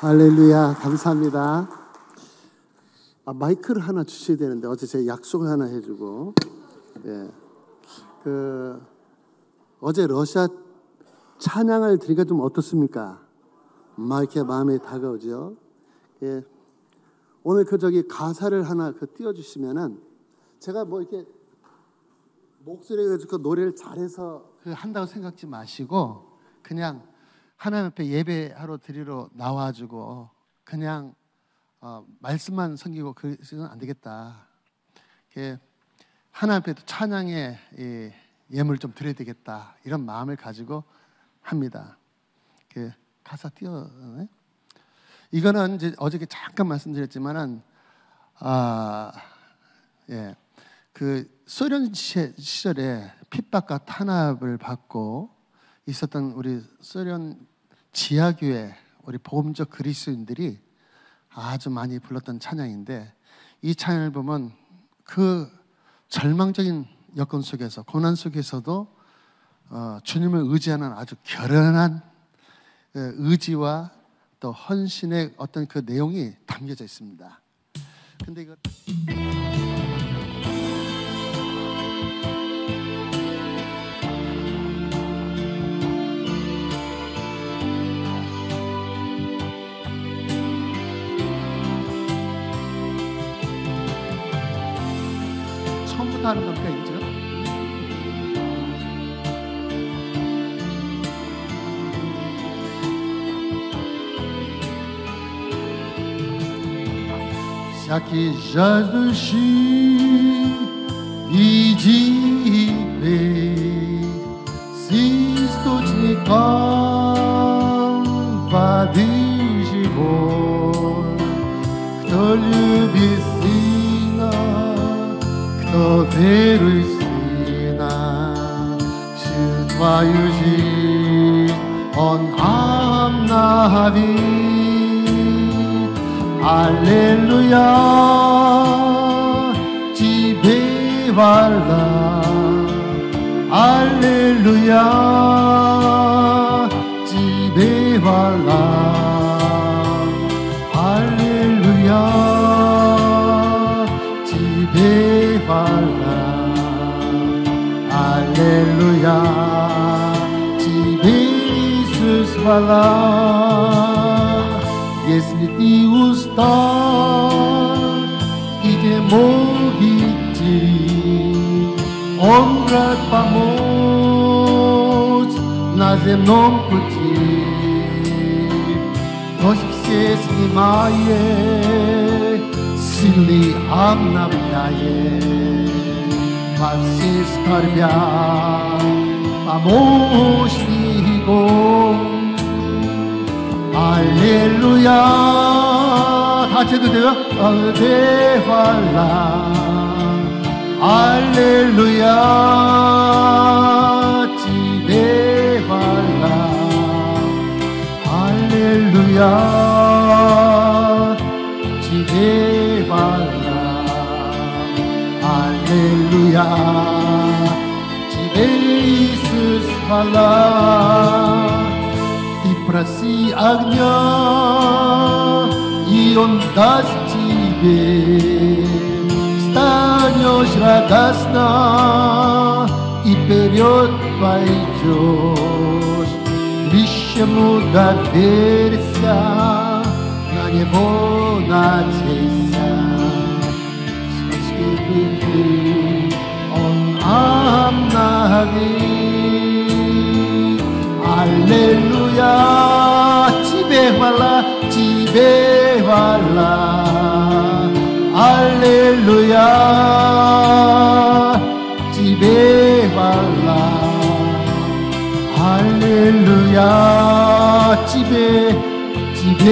할렐루야, 감사합니다. 마이크를 하나 주셔야 되는데 어제 제가 약속을 하나 해주고, 어제 러시아 찬양을 드리니까 좀 어떻습니까? 이렇게 마음에 다가오죠. 오늘 가사를 하나 띄워주시면은 제가 이렇게 목소리가 가지고 노래를 잘해서 한다고 생각지 마시고 그냥 하나님 앞에 예배하러 드리러 나와가지고 그냥 말씀만 섬기고 그러시면 안 되겠다. 하나님 앞에 찬양의 예물 좀 드려야 되겠다. 이런 마음을 가지고 합니다. 가사 띄워. 이거는 이제 어저께 잠깐 말씀드렸지만은 소련 시절에 핍박과 탄압을 받고 있었던 우리 소련 지하교회 우리 복음적 그리스도인들이 아주 많이 불렀던 찬양인데, 이 찬양을 보면 그 절망적인 여건 속에서 고난 속에서도 주님을 의지하는 아주 결연한 의지와 또 헌신의 어떤 그 내용이 담겨져 있습니다. 근데 이거 처음부터 하는 겁니까, 이죠? Всякий жаждущий, иди пей с источником воды живой. Кто любит Сына, кто верует в Сына, всю твою жизнь Он обновит. Аллилуйя, тебе хвала. Аллилуйя, тебе хвала. Аллилуйя, тебе хвала. Аллилуйя, тебе Иисус хвала. Если ты устал и не мог идти, Он рад помочь на земном пути. Дождь все снимает, силы обновляет, во всех скорбях помощником. 할렐루야, 같이 해도 돼요? 대발라. 할렐루야, 지대발라. 할렐루야, 지대발라. 할렐루야, 지대 이스스 발라. Проси огня, и Он даст тебе. Встанешь радостно и вперед пойдешь. Вещему доверься, на Него надейся. Вспышки любви Он обновит. Аллилуйя, тебе хвала, тебе хвала. Аллилуйя, тебе хвала. Аллилуйя, тебе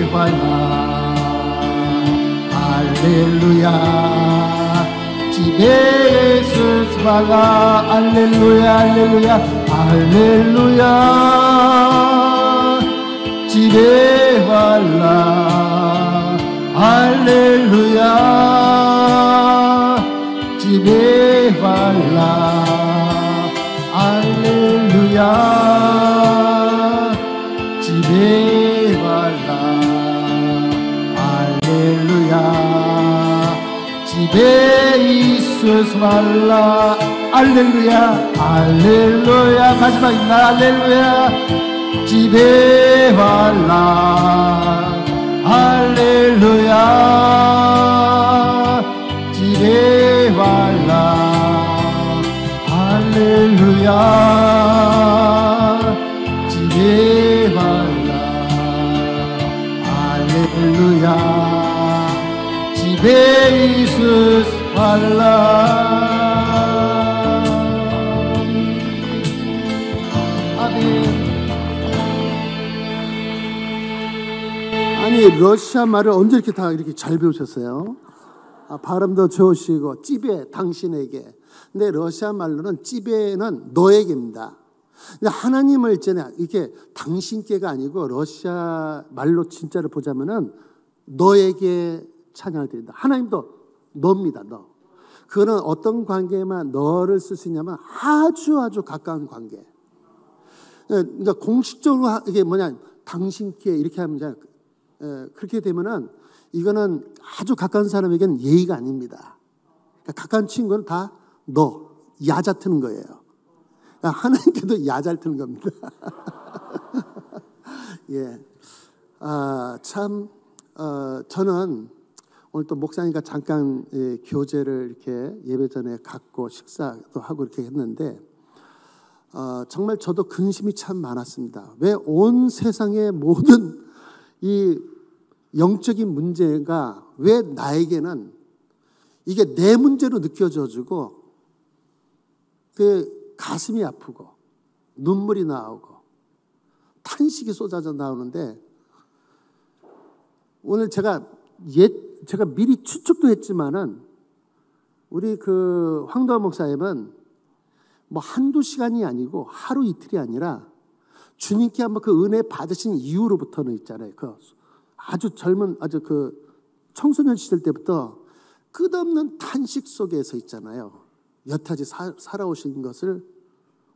хвала. Аллилуйя, тебе Иисус хвала. Аллилуйя, аллилуйя. Аллилуйя, тебе хвала. Аллилуйя, тебе хвала. Аллилуйя, тебе хвала. 집에 있으지 말라. 할렐루야 할렐루야. 마지막입니다. 할렐루야. 집에 말라. 할렐루야. 집에 말라. 할렐루야. 집에 말라. 할렐루야. 집에 있으지 말라. 아니 러시아 말을 언제 이렇게 다 이렇게 잘 배우셨어요? 발음도 좋으시고 찌베 당신에게. 근데 러시아 말로는 찌베는 너에게입니다. 근데 하나님을 있잖아요. 이게 당신께가 아니고 러시아 말로 진짜로 보자면은 너에게 찬양을 드린다. 하나님도 너입니다. 너. 그거는 어떤 관계에만 너를 쓸 수 있냐면 아주 가까운 관계. 그러니까 공식적으로 이게 뭐냐 당신께 이렇게 하면 그렇게 되면은 이거는 아주 가까운 사람에게는 예의가 아닙니다. 그러니까 가까운 친구는 다 너, 야자 트는 거예요. 그러니까 하나님께도 야잘 트는 겁니다. 예, 저는 오늘 또 목사님과 잠깐 교제를 이렇게 예배 전에 갖고 식사도 하고 이렇게 했는데 정말 저도 근심이 참 많았습니다. 왜 온 세상의 모든 이 영적인 문제가 왜 나에게는 이게 내 문제로 느껴져지고 그 가슴이 아프고 눈물이 나오고 탄식이 쏟아져 나오는데 오늘 제가 미리 추측도 했지만은 우리 그 황도환 목사님은 뭐 한두 시간이 아니고 하루 이틀이 아니라 주님께 한번 그 은혜 받으신 이후로부터는 있잖아요. 그 아주 젊은 그 청소년 시절 때부터 끝없는 탄식 속에서 있잖아요. 여태까지 살아오신 것을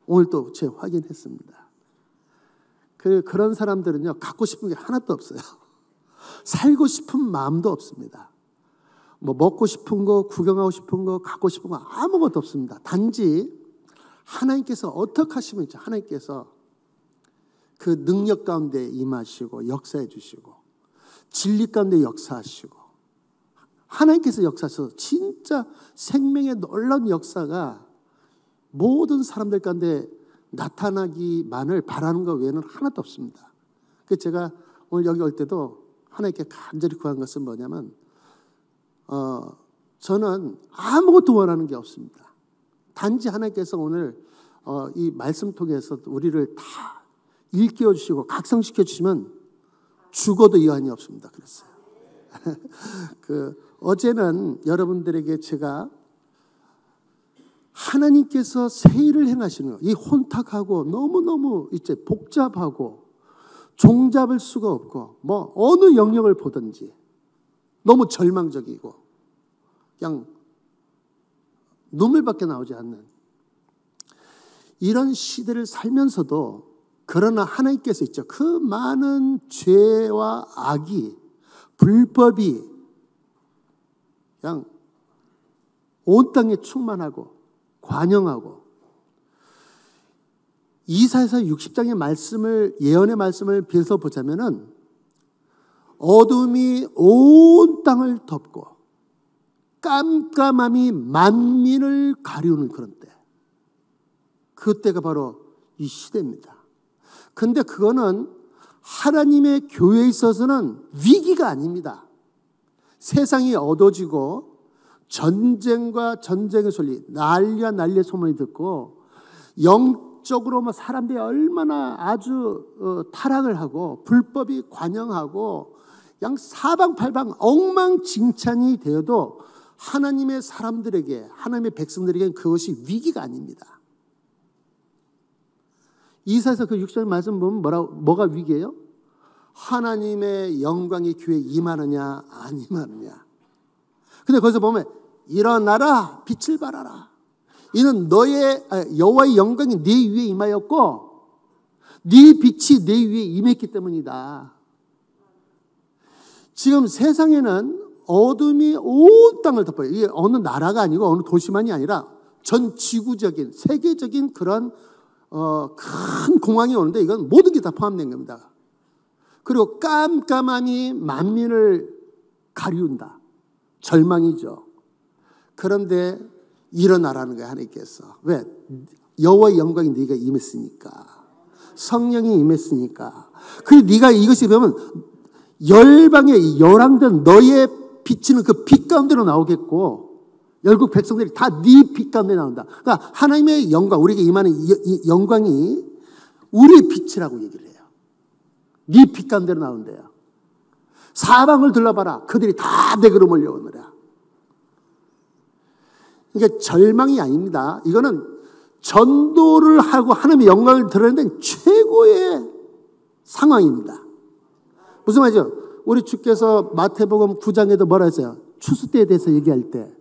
오늘 또 제가 확인했습니다. 그런 사람들은요 갖고 싶은 게 하나도 없어요. 살고 싶은 마음도 없습니다. 뭐 먹고 싶은 거, 구경하고 싶은 거, 갖고 싶은 거 아무것도 없습니다. 단지 하나님께서 어떻게 하시면 있죠. 하나님께서 그 능력 가운데 임하시고 역사해 주시고 진리 가운데 역사하시고 하나님께서 역사하셔서 진짜 생명의 놀라운 역사가 모든 사람들 가운데 나타나기만을 바라는 것 외에는 하나도 없습니다. 그래서 제가 오늘 여기 올 때도 하나님께 간절히 구한 것은 뭐냐면 저는 아무것도 원하는 게 없습니다. 단지 하나님께서 오늘 이 말씀 통해서 우리를 다 일깨워 주시고 각성시켜 주시면 죽어도 여한이 없습니다. 그랬어요. 어제는 여러분들에게 제가 하나님께서 새 일을 행하시는 것, 이 혼탁하고 너무너무 이제 복잡하고 종잡을 수가 없고 뭐 어느 영역을 보든지 너무 절망적이고 그냥 눈물밖에 나오지 않는 이런 시대를 살면서도 그러나 하나님께서 있죠. 그 많은 죄와 악이 불법이 그냥 온 땅에 충만하고 관영하고 이사야서 60장의 말씀을 예언의 말씀을 빌어서 보자면은 어둠이 온 땅을 덮고 깜깜함이 만민을 가리우는 그런 때, 그때가 바로 이 시대입니다. 근데 그거는 하나님의 교회에 있어서는 위기가 아닙니다. 세상이 어두워지고 전쟁과 전쟁의 소리, 난리와 난리의 소문이 듣고 영적으로 뭐 사람들이 얼마나 아주 타락을 하고 불법이 관영하고 양 사방팔방 엉망진창이 되어도 하나님의 사람들에게, 하나님의 백성들에게는 그것이 위기가 아닙니다. 이사야서 그 6절 말씀 보면 뭐가 위기예요? 하나님의 영광이 교회에 임하느냐 안 임하느냐. 근데 거기서 보면 일어나라 빛을 발하라. 이는 여호와의 영광이 네 위에 임하였고 네 빛이 네 위에 임했기 때문이다. 지금 세상에는 어둠이 온 땅을 덮어요. 이게 어느 나라가 아니고 어느 도시만이 아니라 전 지구적인 세계적인 그런 큰 공황이 오는데 이건 모든 게 다 포함된 겁니다. 그리고 깜깜함이 만민을 가리운다. 절망이죠. 그런데 일어나라는 거예요, 하나님께서. 왜? 여호와의 영광이 네가 임했으니까. 성령이 임했으니까. 그리고 네가 이것이 보면 열방에 열왕된 너의 비치는 그 빛 가운데로 나오겠고 열국 백성들이 다 네 빛 가운데 나온다. 그러니까 하나님의 영광, 우리에게 임하는 이 영광이 우리의 빛이라고 얘기를 해요. 네 빛 가운데로 나온대요. 사방을 둘러봐라. 그들이 다 내게로 몰려오느라. 그러니까 절망이 아닙니다. 이거는 전도를 하고 하나님의 영광을 드러내는 최고의 상황입니다. 무슨 말이죠? 우리 주께서 마태복음 9장에도 뭐라 했어요? 추수 때에 대해서 얘기할 때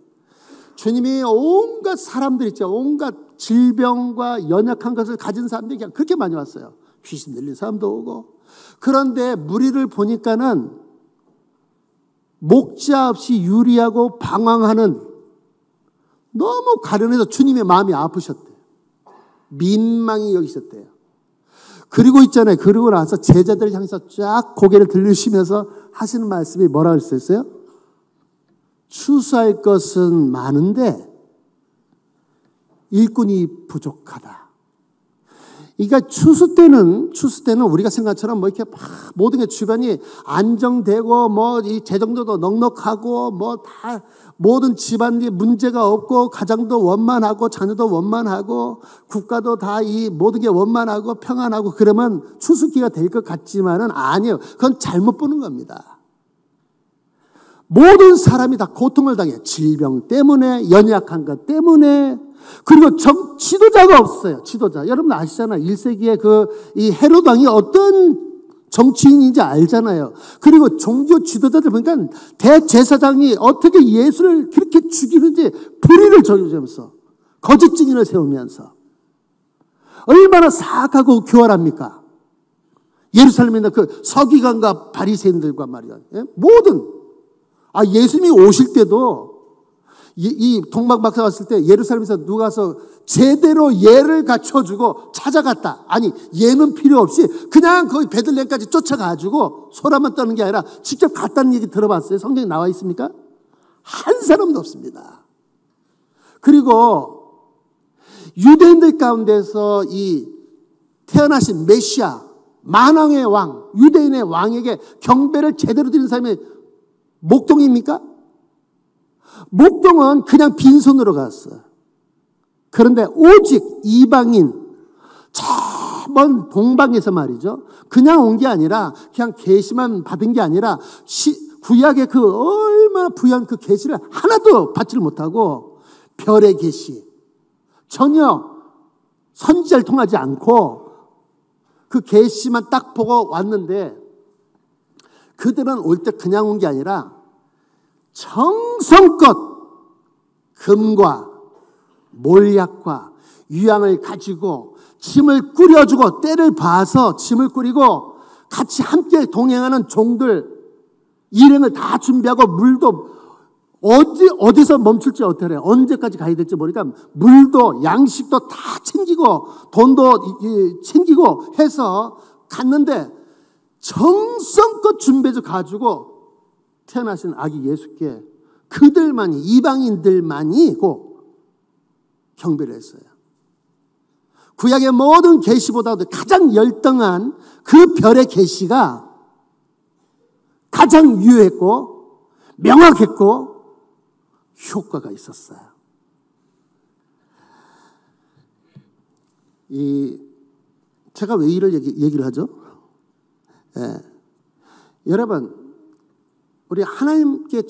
주님이 온갖 사람들 있죠. 온갖 질병과 연약한 것을 가진 사람들이 그냥 그렇게 많이 왔어요. 귀신 들린 사람도 오고. 그런데 무리를 보니까는 목자 없이 유리하고 방황하는 너무 가련해서 주님의 마음이 아프셨대요. 민망히 여기셨대요. 그리고 있잖아요. 그러고 나서 제자들을 향해서 쫙 고개를 들리시면서 하시는 말씀이 뭐라고 했었어요? 추수할 것은 많은데 일꾼이 부족하다. 그러니까 추수 때는 우리가 생각처럼 뭐 이렇게 막 모든 게 주변이 안정되고 뭐 이 재정도 넉넉하고 뭐 다 모든 집안이 문제가 없고 가정도 원만하고 자녀도 원만하고 국가도 다 이 모든 게 원만하고 평안하고 그러면 추수기가 될 것 같지만은 아니에요. 그건 잘못 보는 겁니다. 모든 사람이 다 고통을 당해. 질병 때문에, 연약한 것 때문에. 그리고 지도자가 없어요. 지도자. 여러분 아시잖아요. 1세기에 이 헤롯 왕이 어떤 정치인인지 알잖아요. 그리고 종교 지도자들 보니까 대제사장이 어떻게 예수를 그렇게 죽이는지 불의를 저지르면서 거짓 증인을 세우면서 얼마나 사악하고 교활합니까? 예루살렘에 있는 그 서기관과 바리새인들과 말이야. 모든 예수님이 오실 때도 이 동방박사 왔을 때 예루살렘에서 누가 가서 제대로 예를 갖춰주고 찾아갔다. 아니 예는 필요 없이 그냥 거기 베들레헴까지 쫓아가지고 소라만 떠는 게 아니라 직접 갔다는 얘기 들어봤어요? 성경에 나와 있습니까? 한 사람도 없습니다. 그리고 유대인들 가운데서 이 태어나신 메시아 만왕의 왕, 유대인의 왕에게 경배를 제대로 드리는 사람이 목동입니까? 목동은 그냥 빈손으로 갔어요. 그런데 오직 이방인, 저 먼 동방에서 말이죠. 그냥 온 게 아니라 그냥 계시만 받은 게 아니라 구약의 그 얼마나 부유한 그 계시를 하나도 받지를 못하고 별의 계시, 전혀 선지자를 통하지 않고 그 계시만 딱 보고 왔는데 그들은 올 때 그냥 온 게 아니라 정성껏 금과 몰약과 유향을 가지고 짐을 꾸려주고 때를 봐서 짐을 꾸리고 같이 함께 동행하는 종들 일행을 다 준비하고 물도 어디서 멈출지 어떻게 언제까지 가야 될지 모르니까 물도 양식도 다 챙기고 돈도 챙기고 해서 갔는데 정성껏 준비해서 가지고 태어나신 아기 예수께 그들만이 이방인들만이 경배를 했어요. 구약의 모든 계시보다도 가장 열등한 그 별의 계시가 가장 유효했고 명확했고 효과가 있었어요. 제가 왜 이를 얘기를 하죠? 여러분 우리 하나님께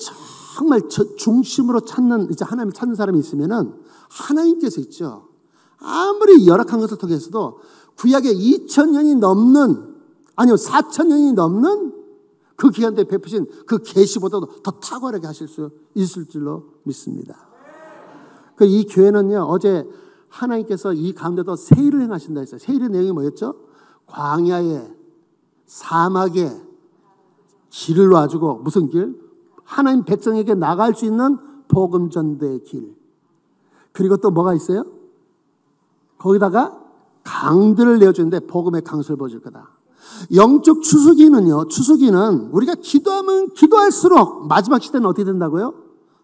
정말 중심으로 찾는 이제 하나님 찾는 사람이 있으면은 하나님께서 있죠. 아무리 열악한 것을 통해서도 구약에 2000년이 넘는 아니요 4000년이 넘는 그 기간 때 베푸신 그 계시보다도 더 탁월하게 하실 수 있을 줄로 믿습니다. 이 교회는요 어제 하나님께서 이 가운데도 새 일을 행하신다 했어요. 새 일의 내용이 뭐였죠? 광야에 사막에 길을 놔주고 무슨 길? 하나님 백성에게 나갈 수 있는 복음 전도의 길. 그리고 또 뭐가 있어요? 거기다가 강들을 내어주는데 복음의 강수를 보여줄 거다. 영적 추수기는요, 추수기는 우리가 기도하면 기도할수록 마지막 시대는 어떻게 된다고요?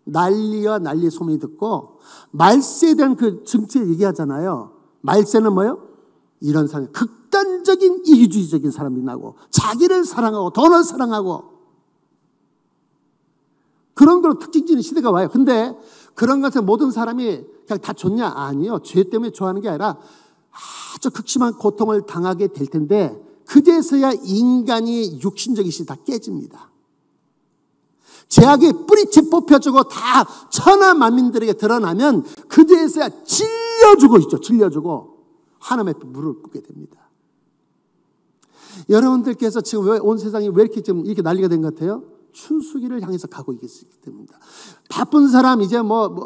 난리와 난리의 소문이 듣고 말세에 대한 그 증치를 얘기하잖아요. 말세는 뭐예요? 이런 사람, 극단적인 이기주의적인 사람이 나고 자기를 사랑하고 돈을 사랑하고 그런 걸로 특징 지는 시대가 와요. 근데 그런 것에 모든 사람이 그냥 다 좋냐? 아니요. 죄 때문에 좋아하는 게 아니라 아주 극심한 고통을 당하게 될 텐데 그제서야 인간이 육신적인 것이 다 깨집니다. 죄악의 뿌리채 뽑혀주고 다 천하 만민들에게 드러나면 그제서야 질려주고 있죠. 질려주고 하나님 앞에 무릎을 꿇게 됩니다. 여러분들께서 지금 왜 온 세상이 왜 이렇게 좀 이렇게 난리가 된 것 같아요? 추수기를 향해서 가고 있기 때문입니다. 바쁜 사람 이제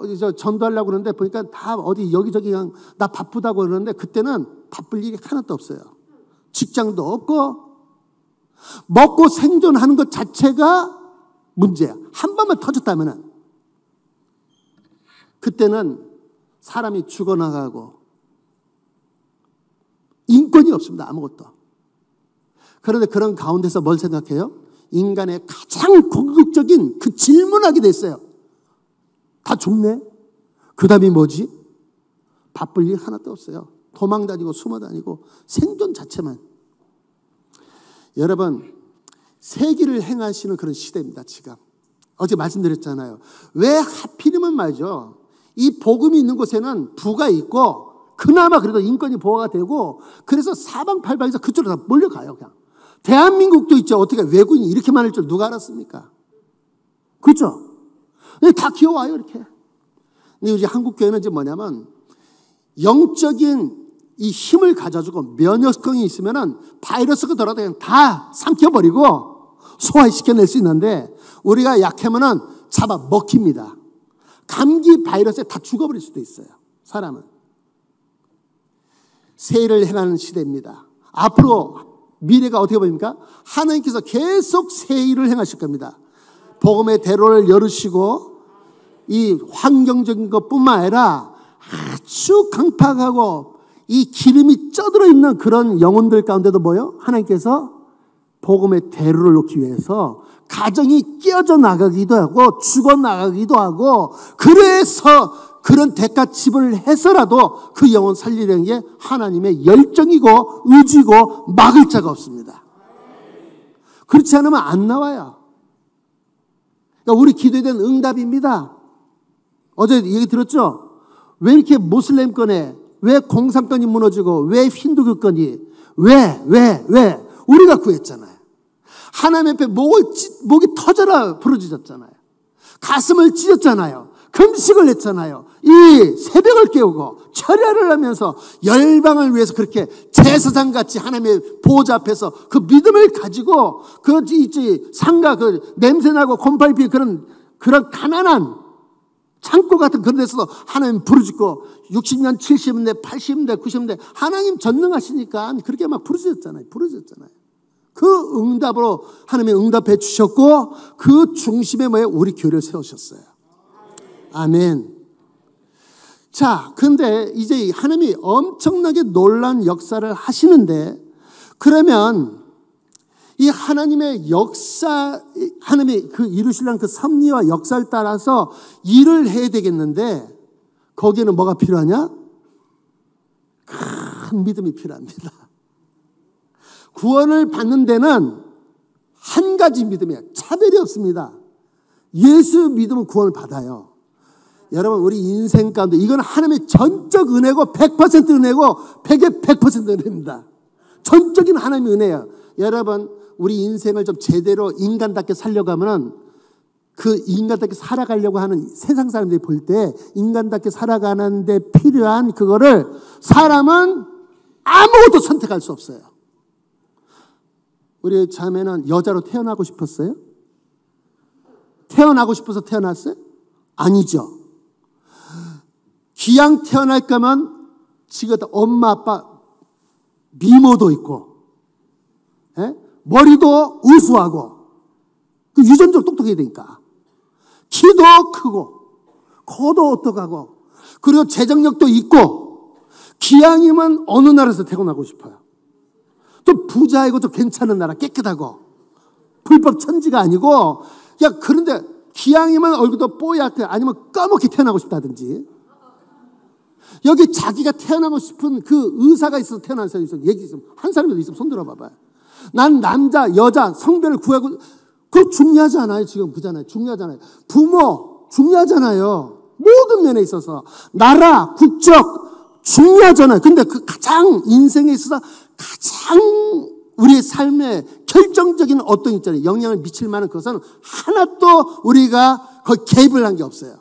이제 전도하려고 그러는데 보니까 다 어디 여기저기 그냥 나 바쁘다고 그러는데 그때는 바쁠 일이 하나도 없어요. 직장도 없고 먹고 생존하는 것 자체가 문제야. 한 번만 터졌다면은 그때는 사람이 죽어나가고 인권이 없습니다. 아무것도. 그런데 그런 가운데서 뭘 생각해요? 인간의 가장 궁극적인 그 질문하게 됐어요. 다 죽네? 그 다음이 뭐지? 바쁠 일 하나도 없어요. 도망 다니고 숨어 다니고 생존 자체만. 여러분, 세기를 행하시는 그런 시대입니다. 지금 어제 말씀드렸잖아요. 왜 하필이면 말이죠, 이 복음이 있는 곳에는 부가 있고 그나마 그래도 인권이 보호가 되고 그래서 사방팔방에서 그쪽으로 다 몰려가요. 그냥 대한민국도 있죠. 어떻게 외국인이 이렇게 많을 줄 누가 알았습니까? 그렇죠? 다 기어와요 이렇게. 근데 요즘 한국교회는 이제 뭐냐면 영적인 이 힘을 가져주고 면역성이 있으면은 바이러스가 돌아도 그냥 다 삼켜버리고 소화시켜낼 수 있는데 우리가 약하면은 잡아 먹힙니다. 감기 바이러스에 다 죽어버릴 수도 있어요. 사람은. 세일을 행하는 시대입니다. 앞으로 미래가 어떻게 보입니까? 하나님께서 계속 세일을 행하실 겁니다. 복음의 대로를 열으시고 이 환경적인 것뿐만 아니라 아주 강팍하고 이 기름이 쪄들어 있는 그런 영혼들 가운데도 뭐요? 하나님께서 복음의 대로를 놓기 위해서 가정이 깨어져 나가기도 하고 죽어 나가기도 하고 그래서 그런 대가 지불을 해서라도 그 영혼 살리려는 게 하나님의 열정이고 의지고 막을 자가 없습니다. 그렇지 않으면 안 나와요. 그러니까 우리 기도에 대한 응답입니다. 어제 얘기 들었죠? 왜 이렇게 모슬렘권에 왜 공산권이 무너지고 왜 힌두교권이 왜 우리가 구했잖아요. 하나님 앞에 목이 터져라 부러지셨잖아요. 가슴을 찢었잖아요. 금식을 했잖아요. 이 새벽을 깨우고 철야를 하면서 열방을 위해서 그렇게 제사장같이 하나님의 보호자 앞에서 그 믿음을 가지고 그 상가 그 냄새나고 곰팡이 그런 가난한 창고 같은 그런 데서도 하나님 부르짖고 60년, 70년, 80년, 90년 하나님 전능하시니까 그렇게 막 부르짖었잖아요. 그 응답으로 하나님이 응답해 주셨고 그 중심에 우리 교회를 세우셨어요. 아멘. 자, 근데 이제 하나님이 엄청나게 놀라운 역사를 하시는데 그러면 이 하나님의 역사, 하나님이 그 이루시려는 그 섭리와 역사를 따라서 일을 해야 되겠는데 거기에는 뭐가 필요하냐? 큰 믿음이 필요합니다. 구원을 받는 데는 한 가지 믿음이에요. 차별이 없습니다. 예수 믿으면 구원을 받아요. 여러분 우리 인생 가운데 이건 하나님의 전적 은혜고 100% 은혜고 100에 100% 은혜입니다. 전적인 하나님의 은혜예요. 여러분 우리 인생을 좀 제대로 인간답게 살려가면은 그 인간답게 살아가려고 하는 세상 사람들이 볼 때 인간답게 살아가는 데 필요한 그거를 사람은 아무것도 선택할 수 없어요. 우리 자매는 여자로 태어나고 싶었어요? 태어나고 싶어서 태어났어요? 아니죠. 기왕 태어날 거면 지금 엄마 아빠 미모도 있고 머리도 우수하고 그 유전적으로 똑똑해야 되니까 키도 크고 코도 어떡하고 그리고 재정력도 있고 기왕이면 어느 나라에서 태어나고 싶어요. 또 부자이고 또 괜찮은 나라 깨끗하고 불법 천지가 아니고 그런데 기왕이면 얼굴도 뽀얗게 아니면 까맣게 태어나고 싶다든지 여기 자기가 태어나고 싶은 그 의사가 있어서 태어난 사람이 있어. 얘기 있으면 한 사람이라도 있으면 손 들어봐봐요. 난 남자 여자 성별을 구하고 그거 중요하지 않아요. 지금 그잖아요. 중요하잖아요. 부모 중요하잖아요. 모든 면에 있어서 나라 국적 중요하잖아요. 근데 그 가장 인생에 있어서 가장 우리의 삶에 결정적인 어떤 있잖아요. 영향을 미칠 만한 것은 하나도 우리가 거의 개입을 한 게 없어요.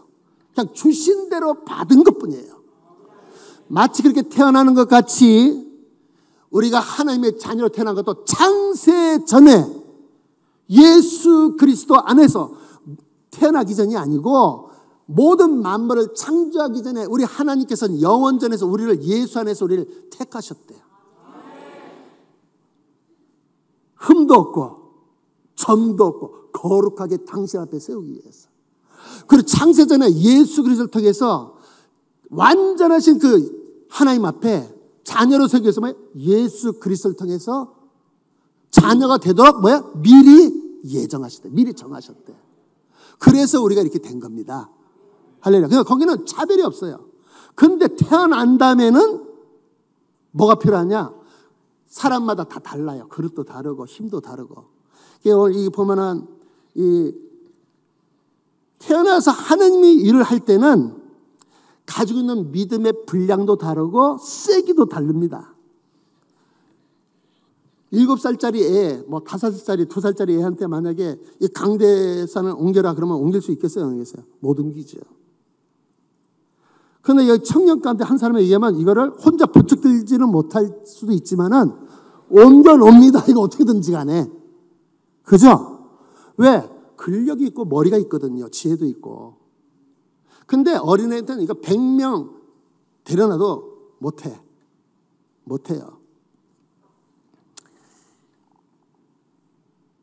그냥 주신 대로 받은 것뿐이에요. 마치 그렇게 태어나는 것 같이 우리가 하나님의 자녀로 태어난 것도 창세 전에 예수 그리스도 안에서 태어나기 전이 아니고 모든 만물을 창조하기 전에 우리 하나님께서는 영원전에서 우리를 예수 안에서 우리를 택하셨대요. 흠도 없고 점도 없고 거룩하게 당신 앞에 세우기 위해서. 그리고 창세전에 예수 그리스도를 통해서 완전하신 그 하나님 앞에 자녀로 세우기 위해서 예수 그리스도를 통해서 자녀가 되도록 미리 예정하셨대. 미리 정하셨대. 그래서 우리가 이렇게 된 겁니다. 할렐루야. 그러니까 거기는 차별이 없어요. 근데 태어난 다음에는 뭐가 필요하냐? 사람마다 다 달라요. 그릇도 다르고 힘도 다르고. 오늘 이 보면은 이 태어나서 하나님이 일을 할 때는 가지고 있는 믿음의 분량도 다르고 세기도 다릅니다. 7살짜리 애, 5살짜리, 2살짜리 애한테 만약에 이 강대산을 옮겨라 그러면 옮길 수 있겠어요? 못 옮기죠. 그런데 여기 청년 가운데 한 사람에 의하면 이거를 혼자 부쩍 들지는 못할 수도 있지만은 옮겨놉니다. 이거 어떻게든지 간에. 그죠? 왜? 근력이 있고 머리가 있거든요. 지혜도 있고. 근데 어린애한테는 이거 100명 데려놔도 못해. 못해요.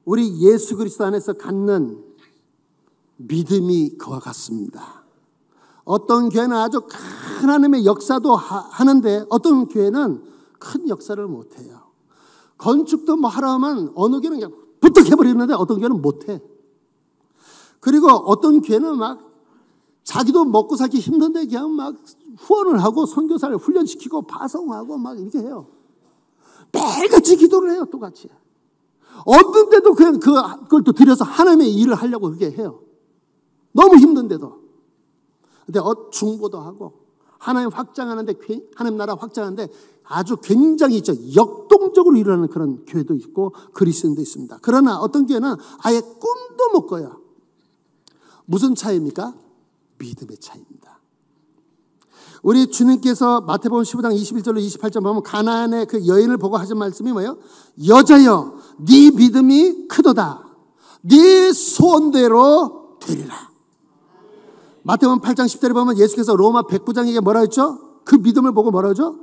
우리 예수 그리스도 안에서 갖는 믿음이 그와 같습니다. 어떤 교회는 아주 큰 하나님의 역사도 하는데 어떤 교회는 큰 역사를 못해요. 건축도 하라 하면 어느 교회는 그냥 부탁 해버리는데 어떤 교회는 못해. 그리고 어떤 교회는 자기도 먹고 살기 힘든데 그냥 후원을 하고 선교사를 훈련시키고 파송하고 이렇게 해요. 매일같이 기도를 해요. 똑같이. 어떤 때도 그냥 그걸 또 들여서 하나님의 일을 하려고 그렇게 해요. 너무 힘든데도. 근데 중보도 하고 하나님 확장하는데 하나님 나라 확장하는데 아주 굉장히 역동적으로 일어나는 그런 교회도 있고 그리스도인도 있습니다. 그러나 어떤 교회는 아예 꿈도 못 꿔요. 무슨 차이입니까? 믿음의 차이입니다. 우리 주님께서 마태복음 15장 21절로 28절 보면 가나안의 그 여인을 보고 하신 말씀이 뭐예요? 여자여 네 믿음이 크도다. 네 소원대로 되리라. 마태복음 8장 10절에 보면 예수께서 로마 백부장에게 뭐라 했죠? 그 믿음을 보고 뭐라 하죠?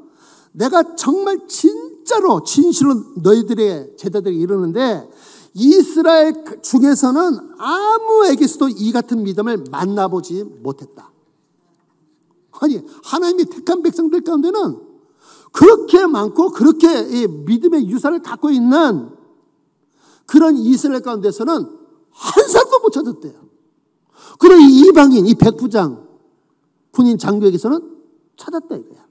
내가 정말 진짜로 진실로 너희들의 제자들에게 이르는데 이스라엘 중에서는 아무에게서도 이 같은 믿음을 만나보지 못했다. 아니 하나님이 택한 백성들 가운데는 그렇게 많고 그렇게 믿음의 유산을 갖고 있는 그런 이스라엘 가운데서는 한 사람도 못 찾았대요. 그리고 이 이방인, 이 백부장 군인 장교에게서는 찾았다 이거야.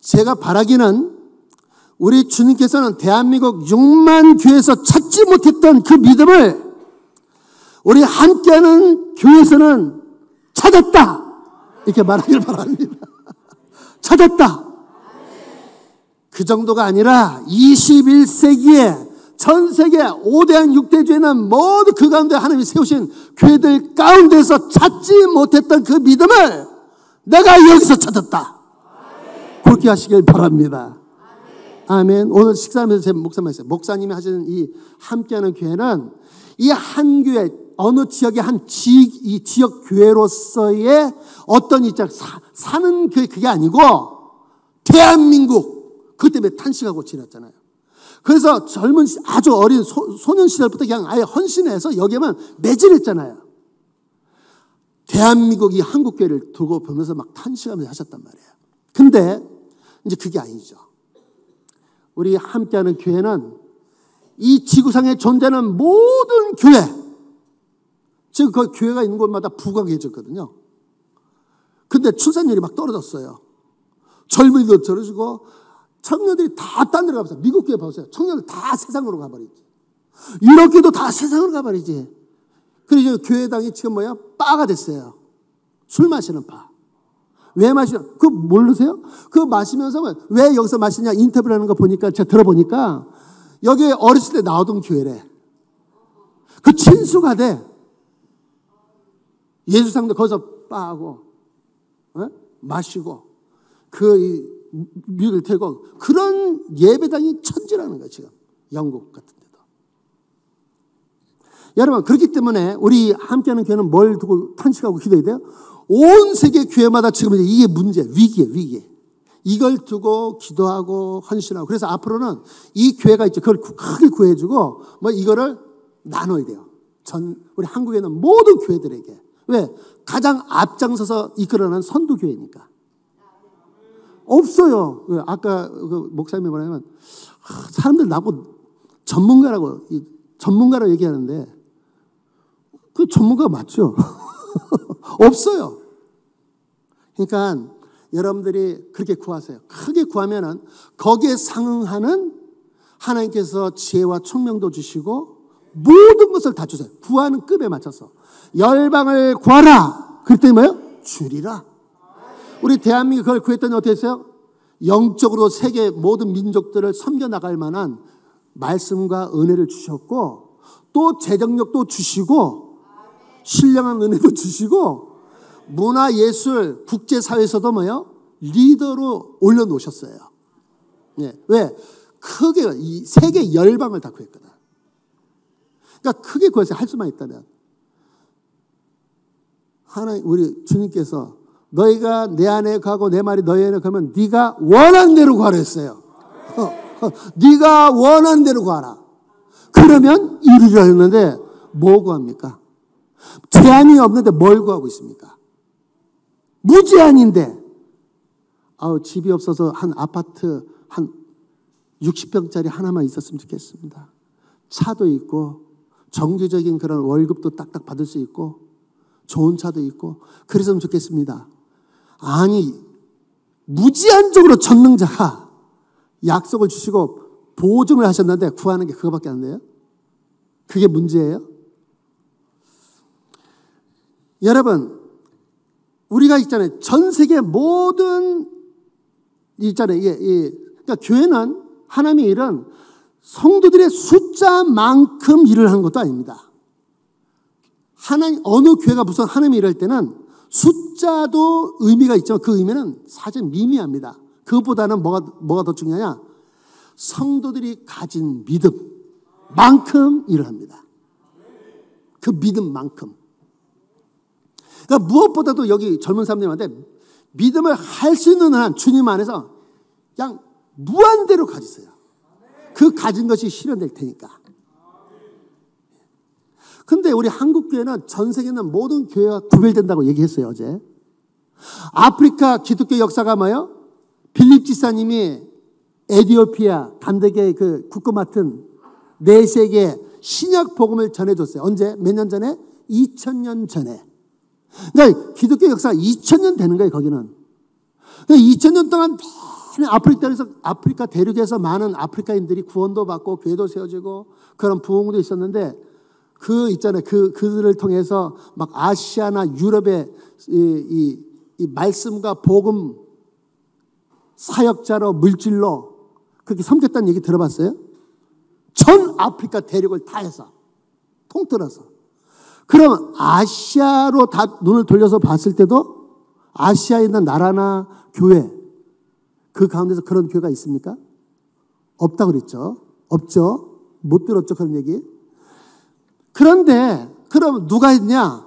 제가 바라기는 우리 주님께서는 대한민국 6만 교회에서 찾지 못했던 그 믿음을 우리 함께하는 교회에서는 찾았다. 이렇게 말하길 바랍니다. 찾았다. 그 정도가 아니라 21세기에 전 세계 5대한 6대주에는 모두 그 가운데 하나님이 세우신 교회들 가운데서 찾지 못했던 그 믿음을 내가 여기서 찾았다. 그렇게 하시길 바랍니다. 아멘. 오늘 식사하면서 제 목사님 했어요. 목사님이 하시는 이 함께하는 교회는 이 한 교회 어느 지역의 이 지역 교회로서의 어떤 사는 교회 그게 아니고 대한민국 그 때문에 탄식하고 지났잖아요. 그래서 젊은 아주 어린 소년 시절부터 그냥 아예 헌신해서 여기에만 매진했잖아요. 대한민국이 한국교회를 두고 보면서 막 탄식하면서 하셨단 말이에요. 근데 이제 그게 아니죠. 우리 함께하는 교회는 이 지구상에 존재하는 모든 교회, 지금 그 교회가 있는 곳마다 부가 계셨거든요. 근데 출산율이 막 떨어졌어요. 젊은이도 떨어지고 청년들이 다 딴 데로 가버렸어요. 미국 교회 보세요. 청년들 다 세상으로 가버리지. 유럽 교회도 다 세상으로 가버리지. 그래서 교회당이 지금 뭐야? 바가 됐어요. 술 마시는 바. 왜 마시냐? 그거 모르세요? 그거 마시면서 왜 여기서 마시냐? 인터뷰를 하는 거 보니까, 제가 들어보니까 여기 어렸을 때 나오던 교회래. 그 친수가 돼. 예수상도 거기서 빠하고, 마시고, 미국을 태고, 그런 예배당이 천지라는 거예요, 지금. 영국 같은 데도. 여러분, 그렇기 때문에 우리 함께하는 교회는 뭘 두고 탄식하고 기도해야 돼요? 온 세계 교회마다 지금 이게 문제, 위기에. 이걸 두고 기도하고 헌신하고. 그래서 앞으로는 이 교회가 있죠. 그걸 크게 구해주고, 이거를 나눠야 돼요. 우리 한국에 있는 모든 교회들에게. 왜? 가장 앞장서서 이끌어내는 선두교회니까. 없어요. 아까 그 목사님이 뭐냐면, 사람들 나보고 전문가라고 얘기하는데, 그 전문가가 맞죠? 없어요. 그러니까 여러분들이 그렇게 구하세요. 크게 구하면은 거기에 상응하는 하나님께서 지혜와 총명도 주시고 모든 것을 다 주세요. 구하는 급에 맞춰서. 열방을 구하라. 그랬더니 뭐예요? 주리라. 우리 대한민국이 그걸 구했더니 어떻게 했어요? 영적으로 세계 모든 민족들을 섬겨나갈 만한 말씀과 은혜를 주셨고, 또 재정력도 주시고, 신령한 은혜도 주시고, 문화, 예술, 국제사회에서도 뭐예요? 리더로 올려놓으셨어요. 예. 왜? 크게, 이 세계 열방을 다 구했거든. 그러니까 크게 구해서 할 수만 있다면, 하나님, 우리 주님께서 너희가 내 안에 가고 내 말이 너희 안에 가면 네가 원하는 대로 구하라 했어요. 네가 원하는 대로 구하라. 그러면 이루리라 했는데 뭐 구합니까? 제한이 없는데 뭘 구하고 있습니까? 무제한인데, 집이 없어서 한 아파트 한 60평짜리 하나만 있었으면 좋겠습니다. 차도 있고 정규적인 그런 월급도 딱딱 받을 수 있고 좋은 차도 있고 그랬으면 좋겠습니다. 아니, 무제한적으로 전능자가 약속을 주시고 보증을 하셨는데 구하는 게 그거밖에 안 돼요? 그게 문제예요? 여러분, 우리가 있잖아요. 전 세계 모든 있잖아요. 그러니까 교회는 하나님의 일은 성도들의 숫자만큼 일을 하는 것도 아닙니다. 어느 교회가 무슨 하나님의 일을 할 때는 숫자도 의미가 있지만 그 의미는 사실 미미합니다. 그것보다는 뭐가 더 중요하냐? 성도들이 가진 믿음만큼 일을 합니다. 그 믿음만큼. 그러니까 무엇보다도 여기 젊은 사람들한테 믿음을 할 수 있는 한 주님 안에서 그냥 무한대로 가지세요. 그 가진 것이 실현될 테니까. 근데 우리 한국교회는 전 세계에 있는 모든 교회와 구별된다고 얘기했어요, 어제. 아프리카 기독교 역사가 뭐예요? 빌립 지사님이 에티오피아 간데게 그 국거 맡은 4세계 신약 복음을 전해줬어요. 언제? 몇 년 전에? 2000년 전에. 그러니까 기독교 역사가 2000년 되는 거예요, 거기는. 그러니까 2000년 동안 아프리카 대륙에서 많은 아프리카인들이 구원도 받고 교회도 세워지고 그런 부흥도 있었는데 그들을 통해서 막 아시아나 유럽의 이 말씀과 복음 사역자로 물질로 그렇게 섬겼다는 얘기 들어봤어요? 전 아프리카 대륙을 다 해서 통틀어서. 그럼 아시아로 다 눈을 돌려서 봤을 때도 아시아에 있는 나라나 교회 그 가운데서 그런 교회가 있습니까? 없다고 그랬죠. 없죠. 못 들었죠, 그런 얘기. 그런데 그럼 누가 했냐?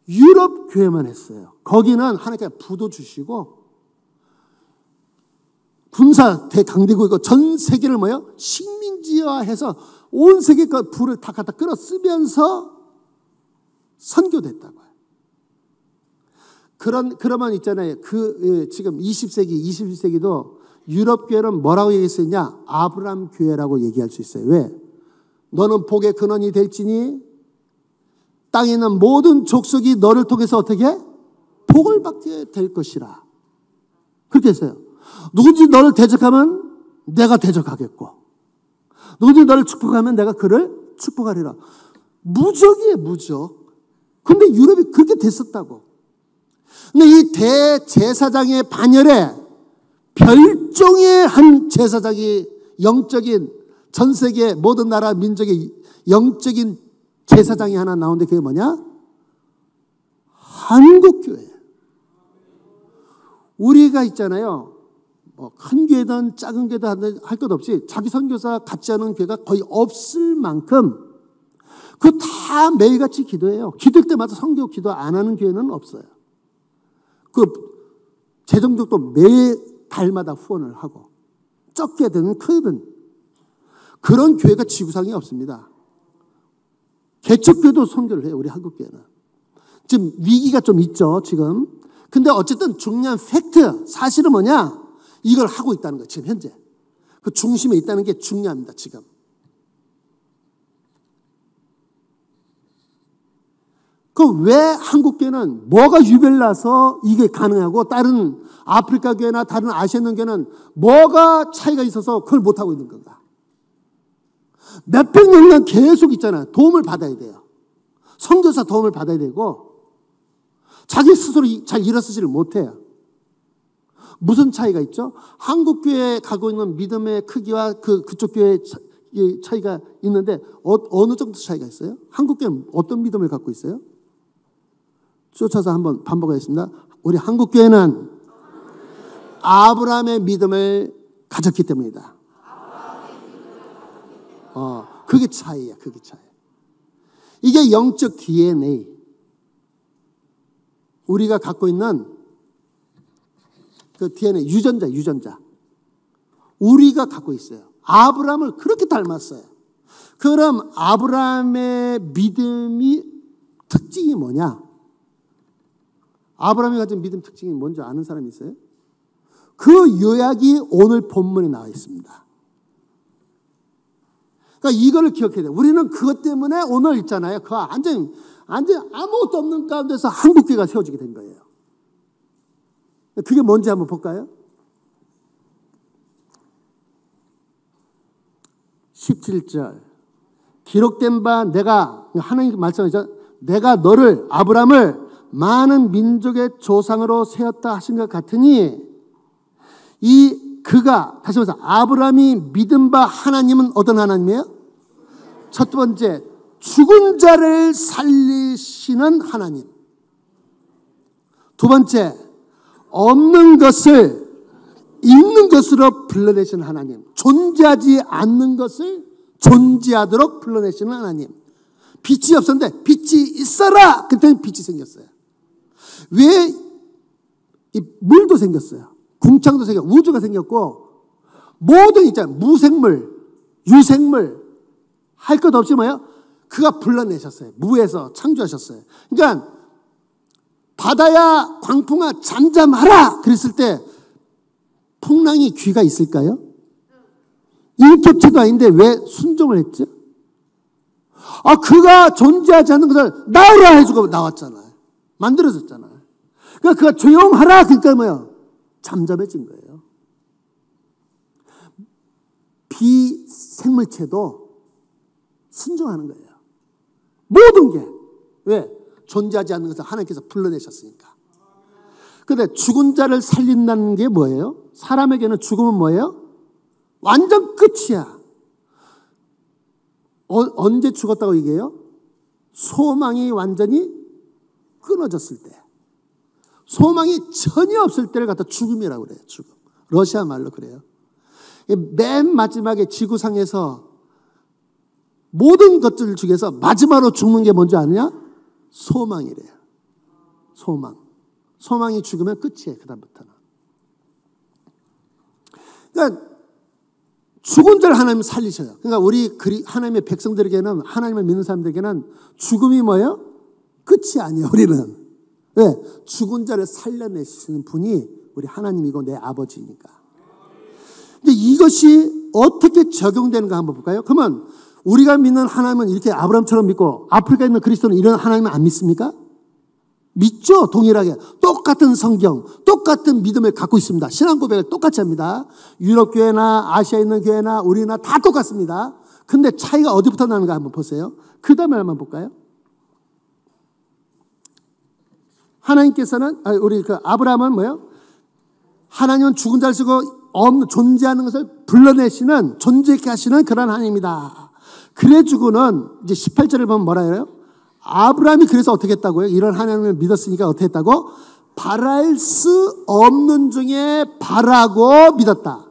유럽 교회만 했어요. 거기는 하나님께서 부도 주시고 군사 대강대국이고 전 세계를 뭐예요? 식민 심지어해서 온 세계 그 불을 다 갖다 끌어 쓰면서 선교됐다고요. 그러면 있잖아요. 지금 20세기, 21세기도 유럽 교회는 뭐라고 얘기했었냐? 아브라함 교회라고 얘기할 수 있어요. 왜? 너는 복의 근원이 될지니 땅에 있는 모든 족속이 너를 통해서 어떻게? 복을 받게 될 것이라. 그렇게 했어요. 누군지 너를 대적하면 내가 대적하겠고, 누군지 너를 축복하면 내가 그를 축복하리라. 무적이에요, 무적. 근데 유럽이 그렇게 됐었다고. 근데 이 대제사장의 반열에 별종의 한 제사장이 영적인 전 세계 모든 나라 민족의 영적인 제사장이 하나 나오는데 그게 뭐냐? 한국교회. 우리가 있잖아요. 뭐 큰 교회든 작은 교회든 할 것 없이 자기 선교사 같지 않은 교회가 거의 없을 만큼 그 다 매일같이 기도해요. 기도할 때마다 선교 기도 안 하는 교회는 없어요. 그 재정적도 매일 달마다 후원을 하고 적게든 크든 그런 교회가 지구상에 없습니다. 개척교회도 선교를 해요. 우리 한국교회는. 지금 위기가 좀 있죠. 지금. 근데 어쨌든 중요한 팩트 사실은 뭐냐? 이걸 하고 있다는 거예요. 지금 현재. 그 중심에 있다는 게 중요합니다. 지금. 그 왜 한국교회는 뭐가 유별나서 이게 가능하고 다른 아프리카 교회나 다른 아시아는 교회는 뭐가 차이가 있어서 그걸 못하고 있는 건가? 몇백 년간 계속 있잖아요. 도움을 받아야 돼요. 선교사 도움을 받아야 되고 자기 스스로 잘 일어서지를 못해요. 무슨 차이가 있죠? 한국교회에 가고 있는 믿음의 크기와 그쪽 교회의 차이가 있는데 어느 정도 차이가 있어요? 한국교회는 어떤 믿음을 갖고 있어요? 쫓아서 한번 반복하겠습니다. 우리 한국교회는 아브라함의 믿음을 가졌기 때문이다. 그게 차이야. 그게 차이. 이게 영적 DNA. 우리가 갖고 있는 그 DNA, 유전자. 우리가 갖고 있어요. 아브라함을 그렇게 닮았어요. 그럼 아브라함의 믿음이 특징이 뭐냐? 아브라함이 가진 믿음 특징이 뭔지 아는 사람이 있어요? 그 요약이 오늘 본문에 나와 있습니다. 그러니까 이거를 기억해야 돼요. 우리는 그것 때문에 오늘 있잖아요. 그 완전 아무것도 없는 가운데서 한국교회가 세워지게 된 거예요. 그게 뭔지 한번 볼까요? 17절. 기록된 바 내가, 하나님 말씀하시죠. 내가 너를, 아브라함을 많은 민족의 조상으로 세웠다 하신 것 같으니 그가, 다시 말해서 아브라함이 믿은 바 하나님은 어떤 하나님이에요? 첫 번째, 죽은 자를 살리시는 하나님. 두 번째, 없는 것을 있는 것으로 불러내시는 하나님. 존재하지 않는 것을 존재하도록 불러내시는 하나님. 빛이 없었는데 빛이 있어라! 그때는 빛이 생겼어요. 왜? 이 물도 생겼어요. 궁창도 생겼고 우주가 생겼고 모든 있잖아요. 무생물, 유생물 할 것 없이 뭐예요? 그가 불러내셨어요. 무에서 창조하셨어요. 그러니까 바다야 광풍아 잠잠하라 그랬을 때 풍랑이 귀가 있을까요? 인격체도 아닌데 왜 순종을 했죠? 그가 존재하지 않는 것을 나오라 해주고 나왔잖아요. 만들어졌잖아요. 그러니까 그가 조용하라 그러니까 뭐예요? 잠잠해진 거예요. 비생물체도 순종하는 거예요. 모든 게. 왜? 존재하지 않는 것을 하나님께서 불러내셨으니까. 그런데 죽은 자를 살린다는 게 뭐예요? 사람에게는 죽음은 뭐예요? 완전 끝이야. 언제 죽었다고 얘기해요? 소망이 완전히 끊어졌을 때. 소망이 전혀 없을 때를 갖다 죽음이라고 그래요. 죽음. 러시아 말로 그래요. 맨 마지막에 지구상에서 모든 것들 중에서 마지막으로 죽는 게 뭔지 아느냐? 소망이래요. 소망. 소망이 죽으면 끝이에요. 그 다음부터는. 그러니까 죽은 자를 하나님 살리셔요. 그러니까 우리 하나님의 백성들에게는, 하나님을 믿는 사람들에게는 죽음이 뭐예요? 끝이 아니에요. 우리는. 왜? 죽은 자를 살려내시는 분이 우리 하나님이고 내 아버지니까. 근데 이것이 어떻게 적용되는가 한번 볼까요? 그러면 우리가 믿는 하나님은 이렇게 아브라함처럼 믿고 아프리카에 있는 그리스도는 이런 하나님을 안 믿습니까? 믿죠? 동일하게. 똑같은 성경, 똑같은 믿음을 갖고 있습니다. 신앙 고백을 똑같이 합니다. 유럽 교회나 아시아에 있는 교회나 우리나 다 똑같습니다. 근데 차이가 어디부터 나는가 한번 보세요. 그 다음에 한번 볼까요? 하나님께서는, 우리 아브라함은 뭐예요? 하나님은 죽은 자를 쓰고 존재하는 것을 불러내시는, 존재케 하시는 그런 하나님이다. 그래주고는 이제 18절을 보면 뭐라 해요? 아브라함이 그래서 어떻게 했다고요? 이런 하나님을 믿었으니까 어떻게 했다고? 바랄 수 없는 중에 바라고 믿었다.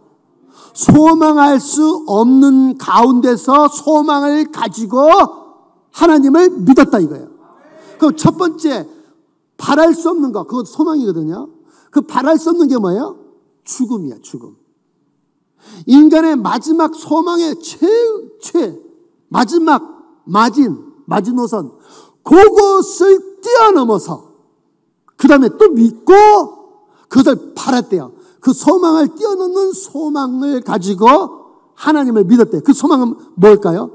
소망할 수 없는 가운데서 소망을 가지고 하나님을 믿었다 이거예요. 그럼 첫 번째 바랄 수 없는 거, 그것도 소망이거든요. 그 바랄 수 없는 게 뭐예요? 죽음이야, 죽음. 인간의 마지막 소망의 마지막 마지노선, 그것을 뛰어넘어서 그 다음에 또 믿고 그것을 바랐대요. 그 소망을 뛰어넘는 소망을 가지고 하나님을 믿었대요. 그 소망은 뭘까요?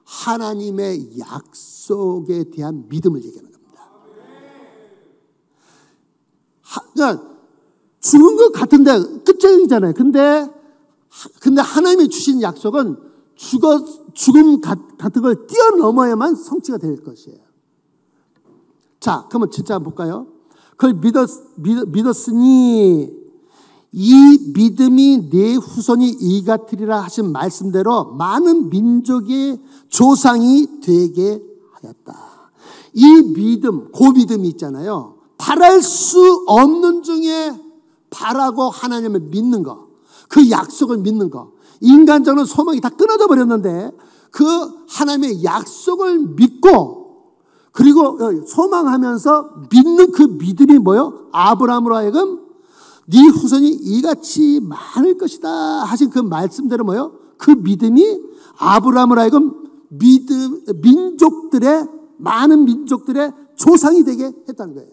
하나님의 약속에 대한 믿음을 얘기하는 겁니다. 그러니까 죽은 것 같은데 끝장이잖아요. 근데 하나님이 주신 약속은 죽음 같은 걸 뛰어넘어야만 성취가 될 것이에요. 자, 그러면 진짜 한번 볼까요? 그걸 믿었으니 이 믿음이 내 후손이 이같으리라 하신 말씀대로 많은 민족의 조상이 되게 하였다. 이 믿음, 그 믿음이 있잖아요. 바랄 수 없는 중에 바라고 하나님을 믿는 거, 그 약속을 믿는 거. 인간적으로 소망이 다 끊어져 버렸는데 그 하나님의 약속을 믿고 그리고 소망하면서 믿는 그 믿음이 뭐요? 아브라함으로 하여금 네 후손이 이같이 많을 것이다 하신 그 말씀대로 뭐요? 그 믿음이 아브라함으로 하여금 많은 민족들의 조상이 되게 했다는 거예요.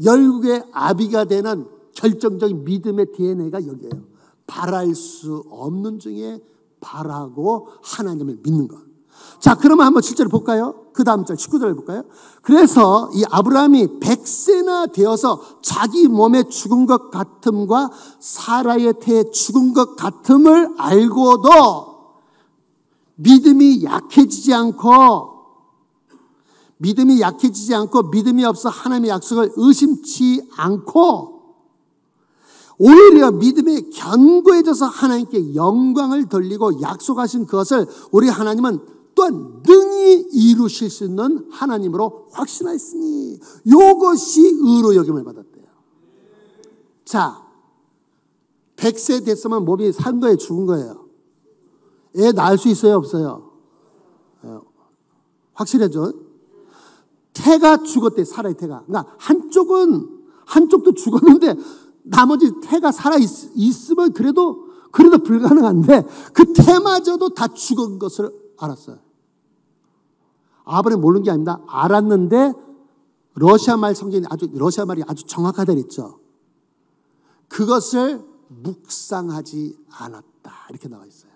열국의 아비가 되는 결정적인 믿음의 DNA가 여기에요. 바랄 수 없는 중에 바라고 하나님을 믿는 것. 자, 그러면 한번 실제로 볼까요? 그 다음 절 19절을 볼까요? 그래서 이 아브라함이 100세나 되어서 자기 몸에 죽은 것 같음과 사라의 태에 죽은 것 같음을 알고도 믿음이 약해지지 않고 믿음이 없어 하나님의 약속을 의심치 않고 오히려 믿음이 견고해져서 하나님께 영광을 돌리고 약속하신 그것을 우리 하나님은 또한 능히 이루실 수 있는 하나님으로 확신하였으니 이것이 의로 여김을 받았대요. 자, 100세 됐으면 몸이 산 거예요, 죽은 거예요? 애 낳을 수 있어요, 없어요? 확실하죠? 태가 죽었대, 사라의 태가. 그러니까 한쪽도 죽었는데 나머지 태가 살아 있으면 그래도 불가능한데 그 태마저도 다 죽은 것을 알았어요. 아브라함이 모르는 게 아닙니다. 알았는데 러시아 말 성경이 러시아 말이 아주 정확하다 그랬죠. 그것을 묵상하지 않았다 이렇게 나와 있어요.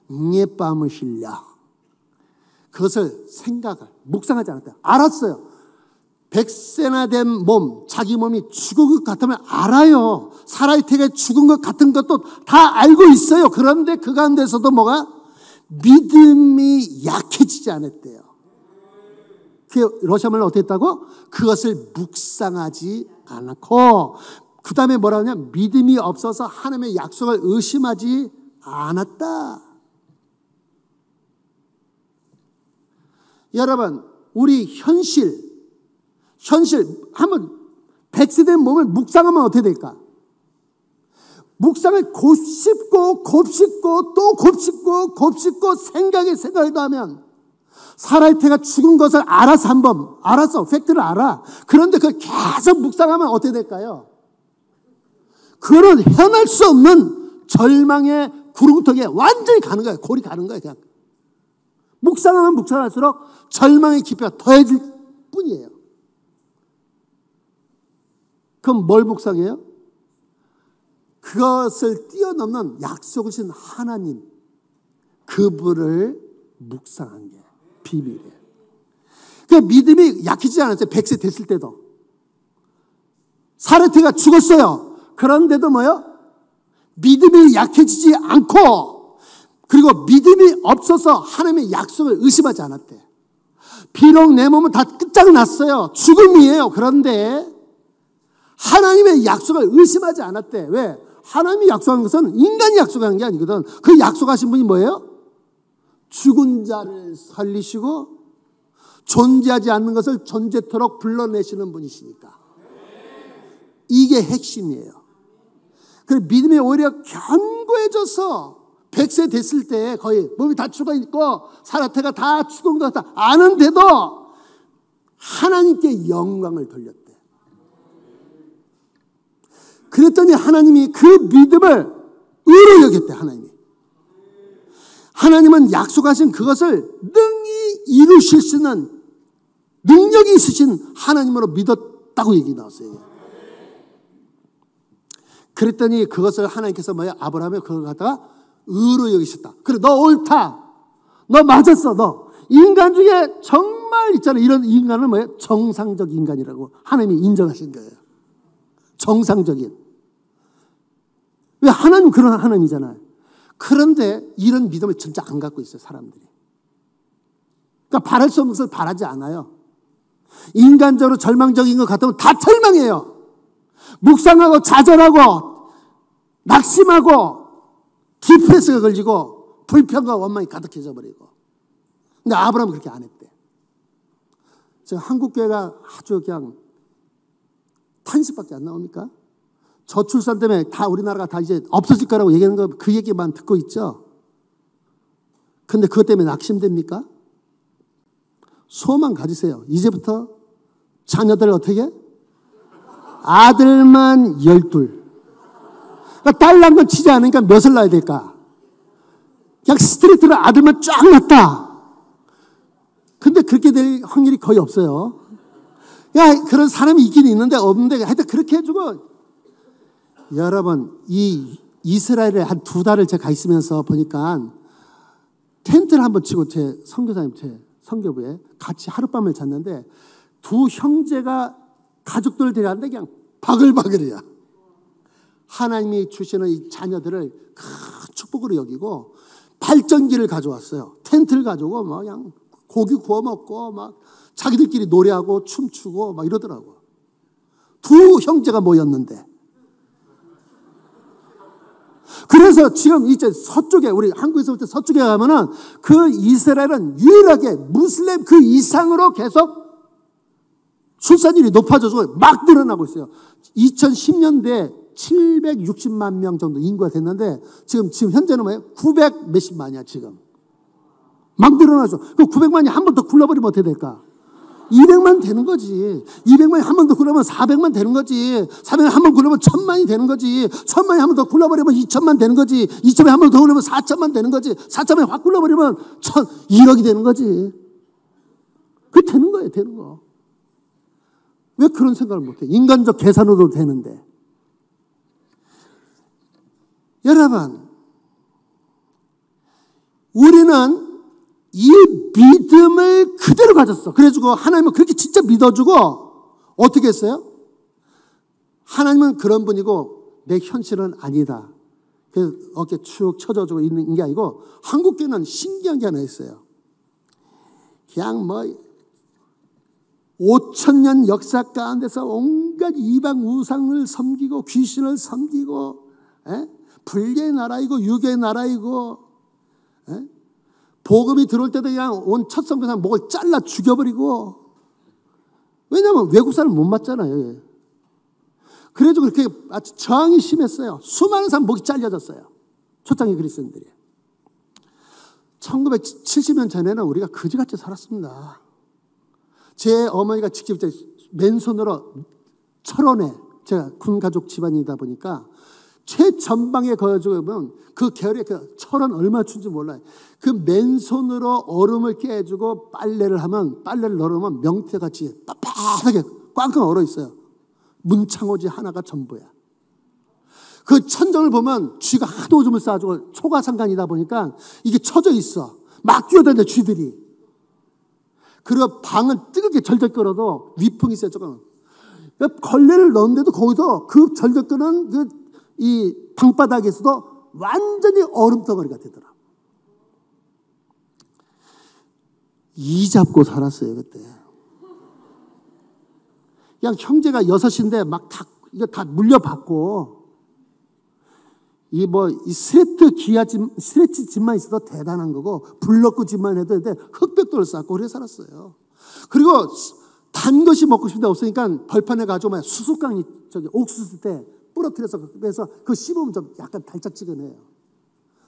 녜빠무실려 그것을 묵상하지 않았다. 알았어요. 100세나 된 몸, 자기 몸이 죽은 것 같으면 알아요. 사라의 태가 죽은 것 같은 것도 다 알고 있어요. 그런데 그 가운데서도 뭐가? 믿음이 약해지지 않았대요. 그 러시아 말로 어떻게 했다고? 그것을 묵상하지 않고 그 다음에 뭐라 하냐? 믿음이 없어서 하나님의 약속을 의심하지 않았다. 여러분, 우리 현실 한번 100세 된 몸을 묵상하면 어떻게 될까? 묵상을 곱씹고 또 곱씹고 생각을 더하면 사라의 태가 죽은 것을 알았어. 팩트를 알아. 그런데 그걸 계속 묵상하면 어떻게 될까요? 그런 현할 수 없는 절망의 구렁텅이에 완전히 가는 거예요. 골이 가는 거예요. 그냥 묵상하면 묵상할수록 절망의 깊이가 더해질 뿐이에요. 그럼 뭘 묵상해요? 그것을 뛰어넘는 약속이신 하나님, 그분을 묵상한 게 비밀이에요. 그 믿음이 약해지지 않았어요. 100세 됐을 때도. 사르트가 죽었어요. 그런데도 뭐요? 믿음이 약해지지 않고, 그리고 믿음이 없어서 하나님의 약속을 의심하지 않았대. 비록 내 몸은 다 끝장났어요. 죽음이에요. 그런데 하나님의 약속을 의심하지 않았대. 왜? 하나님이 약속한 것은 인간이 약속한 게 아니거든. 그 약속하신 분이 뭐예요? 죽은 자를 살리시고 존재하지 않는 것을 존재토록 불러내시는 분이시니까. 이게 핵심이에요. 그래서 믿음이 오히려 견고해져서 100세 됐을 때 거의 몸이 다 죽어 있고 사라테가 다 죽은 것 같다 아는데도 하나님께 영광을 돌렸대. 그랬더니 하나님이 그 믿음을 의로 여겼대. 하나님은 약속하신 그것을 능히 이루실 수 있는 능력이 있으신 하나님으로 믿었다고 얘기 나왔어요. 그랬더니 그것을 하나님께서 뭐야? 아브라함이 그걸 갖다가 의로 여기셨다. 그래, 너 옳다. 너 맞았어. 너 인간 중에 정말 있잖아요. 이런 인간은 뭐예요? 정상적 인간이라고 하나님이 인정하신 거예요. 정상적인. 왜? 하나님 그런 하나님이잖아요. 그런데 이런 믿음을 진짜 안 갖고 있어요, 사람들이. 그러니까 바랄 수 없는 것을 바라지 않아요. 인간적으로 절망적인 것 같으면 다 절망해요. 묵상하고 좌절하고 낙심하고 디프레스가 걸리고 불평과 원망이 가득해져 버리고. 근데 아브라함은 그렇게 안 했대. 한국 교회가 아주 그냥 탄식밖에 안 나옵니까? 저출산 때문에 다 우리나라가 다 이제 없어질 거라고 얘기하는 거 그 얘기만 듣고 있죠. 근데 그것 때문에 낙심됩니까? 소망 가지세요. 이제부터 자녀들 어떻게? 아들만 12. 그러니까 딸 낳은 건 치지 않으니까 몇을 낳아야 될까? 그냥 스트레이트로 아들만 쫙 낳았다. 근데 그렇게 될 확률이 거의 없어요. 야, 그런 사람이 있긴 있는데 없는데 하여튼 그렇게 해주고. 여러분, 이 이스라엘에 한 2달을 제가 가 있으면서 보니까 텐트를 한번 치고 제 선교사님, 제 선교부에 같이 하룻밤을 잤는데 두 형제가 가족들을 데려왔는데 그냥 바글바글이야. 하나님이 주시는 이 자녀들을 큰 축복으로 여기고 발전기를 가져왔어요. 텐트를 가져오고 막 그냥 고기 구워 먹고 막 자기들끼리 노래하고 춤추고 막 이러더라고. 두 형제가 모였는데. 그래서 지금 이제 서쪽에, 우리 한국에서 볼 때 서쪽에 가면은 그 이스라엘은 유일하게 무슬림 그 이상으로 계속 출산율이 높아져서 막 늘어나고 있어요. 2010년대에 760만 명 정도 인구가 됐는데 지금 현재는 뭐예요? 900 몇십만이야 지금. 막 늘어나죠. 그 900만이 한 번 더 굴러버리면 어떻게 될까? 200만 되는 거지. 200만이 한 번 더 굴러면 400만 되는 거지. 400만 한 번 굴러면 1000만이 되는 거지. 1000만이 한 번 더 굴러버리면 2000만 되는 거지. 2000만이 한 번 더 굴러면 4000만 되는 거지. 4000만이 확 굴러버리면 1억이 되는 거지. 그게 되는 거예요, 되는 거. 왜 그런 생각을 못 해? 인간적 계산으로도 되는데. 여러분, 우리는 이 믿음을 그대로 가졌어. 그래가지고 하나님은 그렇게 진짜 믿어주고 어떻게 했어요? 하나님은 그런 분이고 내 현실은 아니다. 그래서 어깨 축 쳐져주고 있는 게 아니고 한국교회는 신기한 게 하나 있어요. 그냥 뭐 5000년 역사 가운데서 온갖 이방 우상을 섬기고 귀신을 섬기고 불교의 나라이고 유교의 나라이고 복음이 들어올 때도 그냥 온 첫 선교사 목을 잘라 죽여버리고. 왜냐하면 외국 사람 못 맞잖아요. 그래도 그렇게 아주 저항이 심했어요. 수많은 사람 목이 잘려졌어요. 초창기 그리스도인들이. 1970년 전에는 우리가 거지같이 살았습니다. 제 어머니가 직접 맨손으로 철원에, 제가 군 가족 집안이다 보니까 최전방에 거주고 보면 그 계열에 그 철은 얼마나 추운지 몰라요. 그 맨손으로 얼음을 깨주고 빨래를 하면, 빨래를 널으면 명태같이 빳빳하게 꽝꽝 얼어 있어요. 문창호지 하나가 전부야. 그 천정을 보면 쥐가 하도 오줌을 싸가지고 초가상간이다 보니까 이게 쳐져 있어. 막 뛰어다녀 쥐들이. 그리고 방은 뜨겁게 절절 끓어도 위풍이 있어요. 조금. 걸레를 넣는데도 거기서 그 절절 끓는 이 방바닥에서도 완전히 얼음덩어리가 되더라. 이 잡고 살았어요 그때. 그냥 형제가 6인데 막 다 이거 다 물려받고 이 스레트 스레치 집만 있어도 대단한 거고 블럭구 집만 해도 되는데 흑벽돌을 쌓고 그래 살았어요. 그리고 단 것이 먹고 싶은데 없으니까 벌판에 가지고 수수깡이 옥수수 때 부러뜨려서 그래서 그거 씹으면 좀 약간 달짝지근해요.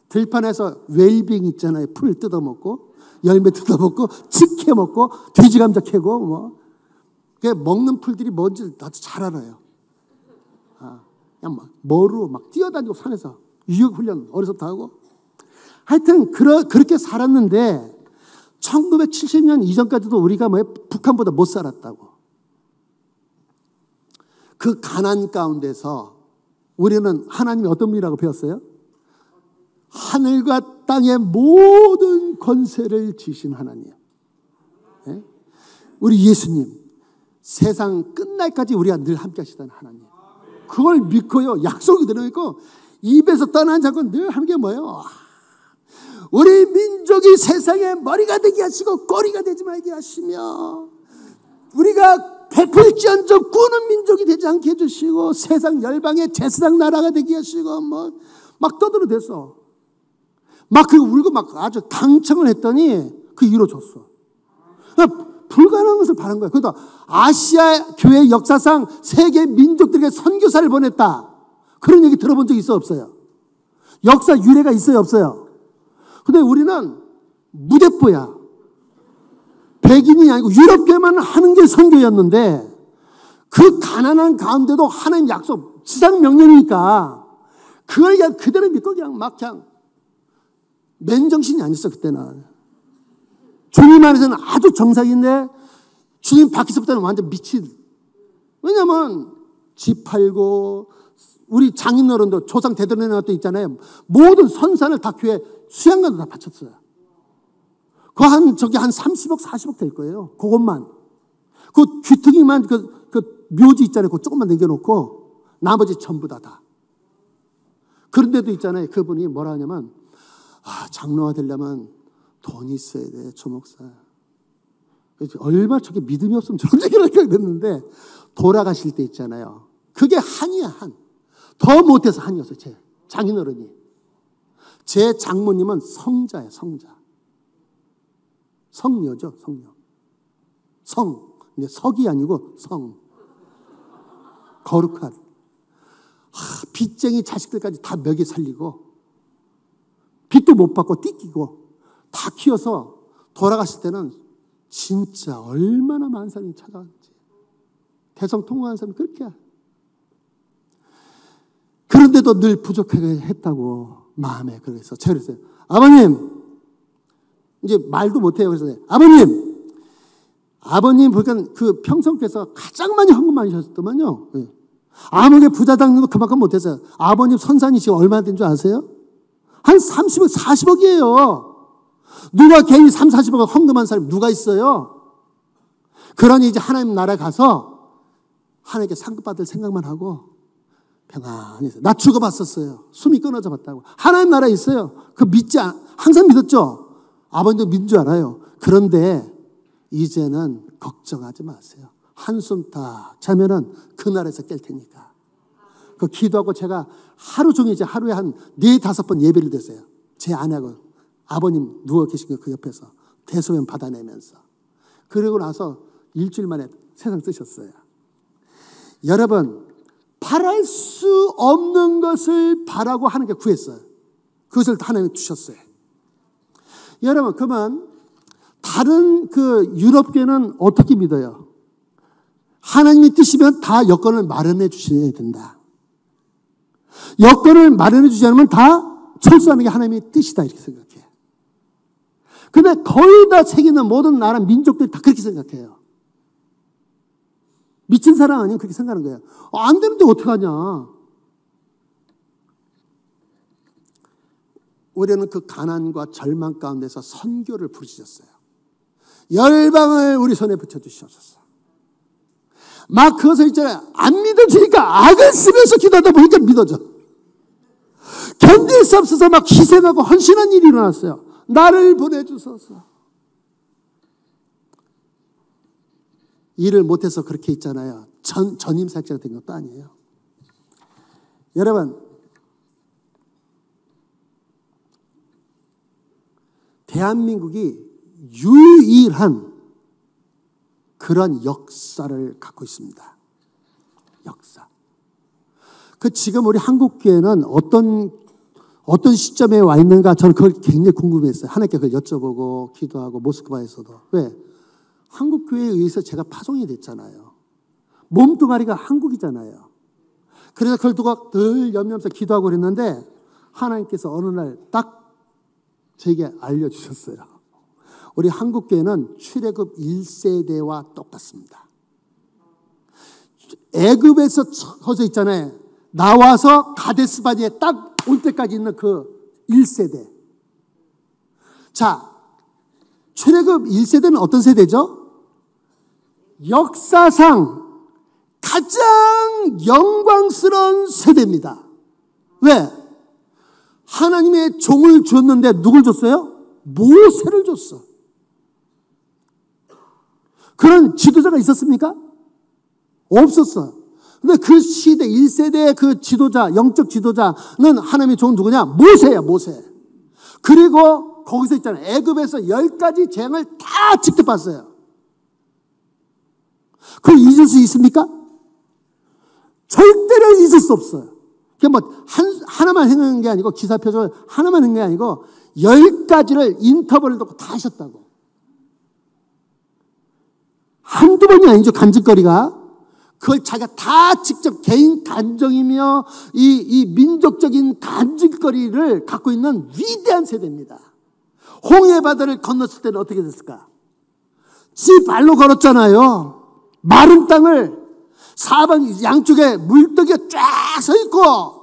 들판에서 웰빙 있잖아요. 풀 뜯어먹고 열매 뜯어먹고 직해 먹고 돼지 감자 캐고 그 먹는 풀들이 뭔지 나도 잘 알아요. 그냥 머루 뛰어다니고 산에서 유역훈련 어려서부터 하고 하여튼 그렇게 살았는데 1970년 이전까지도 우리가 북한보다 못 살았다고. 그 가난 가운데서 우리는 하나님이 어떤 분이라고 배웠어요? 하늘과 땅의 모든 권세를 지신 하나님. 네? 우리 예수님 세상 끝날까지 우리가 늘 함께 하시던 하나님. 그걸 믿고요. 약속이 들어있고 입에서 떠나지 않고 늘 함께 뭐예요? 우리 민족이 세상의 머리가 되게 하시고 꼬리가 되지 말게 하시며 우리가 베풀지언정 꾸는 민족이 되지 않게 해주시고 세상 열방의 제사장 나라가 되게 하시고 막 떠들어댔어. 막 그리고 울고 막 아주 강청을 했더니 그 이루어졌어. 불가능한 것을 바란 거야. 그러다 아시아 교회 역사상 세계 민족들에게 선교사를 보냈다. 그런 얘기 들어본 적 있어 없어요? 역사 유래가 있어요 없어요? 근데 우리는 무대뽀야. 백인이 아니고 유럽계만 하는 게 선교였는데 그 가난한 가운데도 하나님 약속 지상 명령이니까 그걸 그냥 그대로 믿고 그냥 맨정신이 아니었어 그때는. 주님 안에서는 아주 정상인데 주님 밖에서부터는 완전 미친. 왜냐면 집 팔고 우리 장인어른도 조상 대대로 내놨던 있잖아요. 모든 선산을 다 교회 수양관도 다 바쳤어요. 한 30억 40억 될 거예요. 그것만. 그 귀퉁이만 그 묘지 있잖아요. 그거 조금만 남겨놓고 나머지 전부 다. 그런데도 있잖아요. 그분이 뭐라 하냐면 장로가 되려면 돈이 있어야 돼, 조목사. 얼마나 저게 믿음이 없으면 저런 얘기를 하게 됐는데 돌아가실 때 있잖아요. 그게 한이야, 한. 더 못해서 한이었어요, 제 장인어른이. 제 장모님은 성자예요, 성자. 성녀죠, 성녀. 근데 석이 아니고 성. 거룩한. 빚쟁이 자식들까지 다 먹여 살리고 빚도 못 받고 띠끼고 다 키워서 돌아가실 때는 진짜 얼마나 많은 사람이 찾아왔는지. 대성통곡하는 사람이 그렇게. 그런데도 늘 부족하게 했다고 마음에. 그래서 제가 그랬어요. 아버님, 이제 말도 못해요. 그래서 아버님 보니까 그 평성께서 가장 많이 헌금 많이 하셨더만요. 아무리 부자 닦는 거 그만큼 못했어요. 아버님 선산이 지금 얼마나 된 줄 아세요? 한 30억, 40억이에요. 누가 개인 3, 40억을 헌금한 사람이 누가 있어요? 그러니 이제 하나님 나라에 가서 하나님께 상급 받을 생각만 하고 평안히 있어요. 나 죽어봤었어요. 숨이 끊어져 봤다고. 하나님 나라에 있어요. 항상 믿었죠? 아버님도 믿는 줄 알아요. 그런데 이제는 걱정하지 마세요. 한숨 딱 자면은 그날에서 깰 테니까. 그 기도하고 제가 하루 종일 이제 하루에 한 4-5번 예배를 드렸어요. 제 아내하고 아버님 누워 계신 그 옆에서 대소변 받아내면서. 그리고 나서 일주일 만에 세상 쓰셨어요. 여러분, 바랄 수 없는 것을 바라고 하나님께 구했어요. 그것을 하나님이 주셨어요. 여러분, 그러면 다른 그 유럽계는 어떻게 믿어요? 하나님이 뜻이면 다 여건을 마련해 주셔야 된다. 여건을 마련해 주지 않으면 다 철수하는 게 하나님의 뜻이다 이렇게 생각해. 근데 거의 다 세계 있는 모든 나라 민족들이 다 그렇게 생각해요. 미친 사람 아니면 그렇게 생각하는 거예요. 안 되는데 어떡하냐. 우리는 그 가난과 절망 가운데서 선교를 부르셨어요. 열방을 우리 손에 붙여주시옵소서. 막 그것을 있잖아요. 안 믿어지니까 악을 쓰면서 기도하다 보니까 믿어져. 견딜 수 없어서 막 희생하고 헌신한 일이 일어났어요. 나를 보내주소서. 일을 못해서 그렇게 있잖아요. 전임 사역자가 된 것도 아니에요. 여러분, 대한민국이 유일한 그런 역사를 갖고 있습니다. 역사. 지금 우리 한국교회는 어떤 시점에 와 있는가 저는 그걸 굉장히 궁금했어요. 하나님께 그걸 여쭤보고 기도하고 모스크바에서도. 왜? 한국교회에 의해서 제가 파송이 됐잖아요. 몸뚱아리가 한국이잖아요. 그래서 그걸 두고 늘 염려하면서 기도하고 그랬는데 하나님께서 어느 날 딱 저에게 알려주셨어요. 우리 한국교회는 출애굽 1세대와 똑같습니다. 애굽에서 서서 있잖아요. 나와서 가데스바니에 딱 올 때까지 있는 그 1세대. 자, 출애굽 1세대는 어떤 세대죠? 역사상 가장 영광스러운 세대입니다. 왜? 하나님의 종을 줬는데 누굴 줬어요? 모세를 줬어. 그런 지도자가 있었습니까? 없었어. 근데 그 시대 1세대의 그 지도자, 영적 지도자는 하나님의 종 누구냐? 모세야, 모세. 그리고 거기서 있잖아요. 애굽에서 10가지 재앙을 다 직접 봤어요. 그걸 잊을 수 있습니까? 절대로 잊을 수 없어요. 그게 하나만 행한 게 아니고, 기사표적을 하나만 한 게 아니고, 10가지를 인터벌을 놓고 다 하셨다고. 한두 번이 아니죠, 간증거리가. 그걸 자기가 다 직접 개인 간정이며 이 민족적인 간증거리를 갖고 있는 위대한 세대입니다. 홍해 바다를 건넜을 때는 어떻게 됐을까? 지 발로 걸었잖아요. 마른 땅을 사방 양쪽에 물떡이가 쫙 서 있고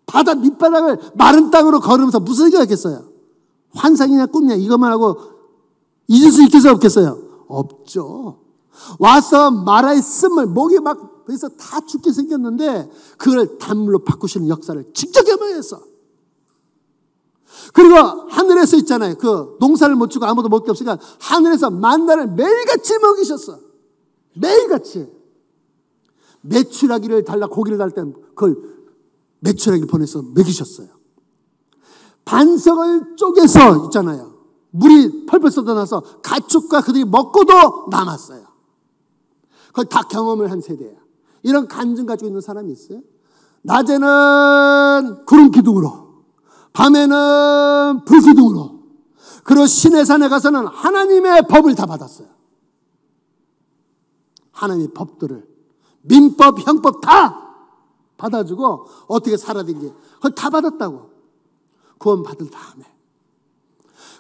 바다 밑바닥을 마른 땅으로 걸으면서 무슨 생각했겠어요? 환상이냐 꿈이냐 이것만 하고 잊을 수 있겠어요 없겠어요? 없죠. 와서 마라의 쓴물 목이 막 그래서 다 죽게 생겼는데 그걸 단물로 바꾸시는 역사를 직접 경험했어. 그리고 하늘에서 있잖아요. 그 농사를 못 주고 아무도 먹을 게 없으니까 하늘에서 만나를 매일같이 먹이셨어. 매일같이. 메추라기를 달라 고기를 달 때 그걸 메추라기를 보내서 먹이셨어요. 반석을 쪼개서 있잖아요. 물이 펄펄 쏟아나서 가축과 그들이 먹고도 남았어요. 그걸 다 경험을 한 세대예요. 이런 간증 가지고 있는 사람이 있어요? 낮에는 구름 기둥으로, 밤에는 불 기둥으로, 그리고 시내산에 가서는 하나님의 법을 다 받았어요. 하나님의 법들을 민법, 형법 다 받아주고 어떻게 살아야 되는지 그걸 다 받았다고. 구원 받을 다음에.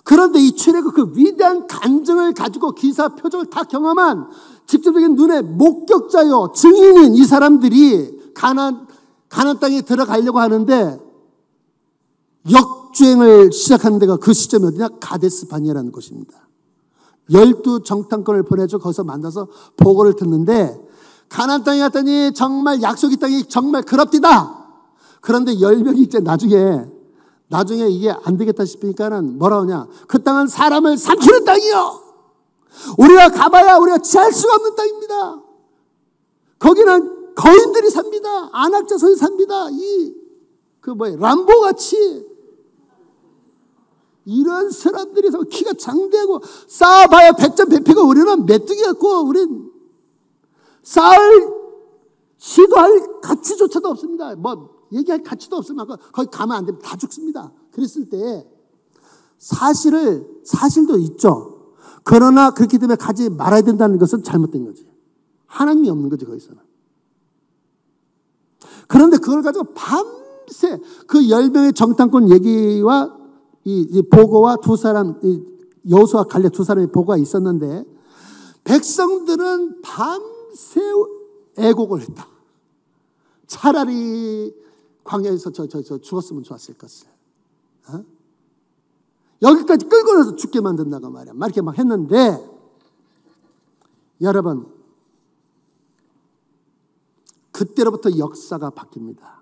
그런데 이 출애굽 그 위대한 간증을 가지고 기사 표적을 다 경험한 직접적인 눈의 목격자요 증인인 이 사람들이 가나안 땅에 들어가려고 하는데 역주행을 시작하는 데가 그 시점이 어디냐? 가데스 바니아라는 곳입니다. 12 정탐꾼을 보내줘 거기서 만나서 보고를 듣는데 가나안 땅에 갔더니 정말 약속의 땅이 정말 그럽디다. 그런데 10명이 이제 나중에 이게 안 되겠다 싶으니까는 뭐라 하냐? 그 땅은 사람을 삼키는 땅이요. 우리가 가봐야 우리가 취할 수가 없는 땅입니다. 거기는 거인들이 삽니다. 안악자손이 삽니다. 람보같이 이런 사람들이 키가 장대하고 쌓아봐야 100점 100피고 우리는 메뚜기 같고 우린 쌓을 시도할 가치조차도 없습니다. 얘기할 가치도 없으면 거기 가면 안 됩니다. 다 죽습니다. 그랬을 때 사실도 있죠. 그러나 그렇기 때문에 가지 말아야 된다는 것은 잘못된 거지. 하나님이 없는 거지 거기서는. 그런데 그걸 가지고 밤낮 밤새 그 10명의 정탐꾼 얘기와 이 보고와 두 사람, 여호수아 갈렙 두 사람의 보고가 있었는데 백성들은 밤새 애곡을 했다. 차라리 광야에서 저 죽었으면 좋았을 것을. 어? 여기까지 끌고 나서 죽게 만든다고 말이야. 막 이렇게 막 했는데 여러분 그때로부터 역사가 바뀝니다.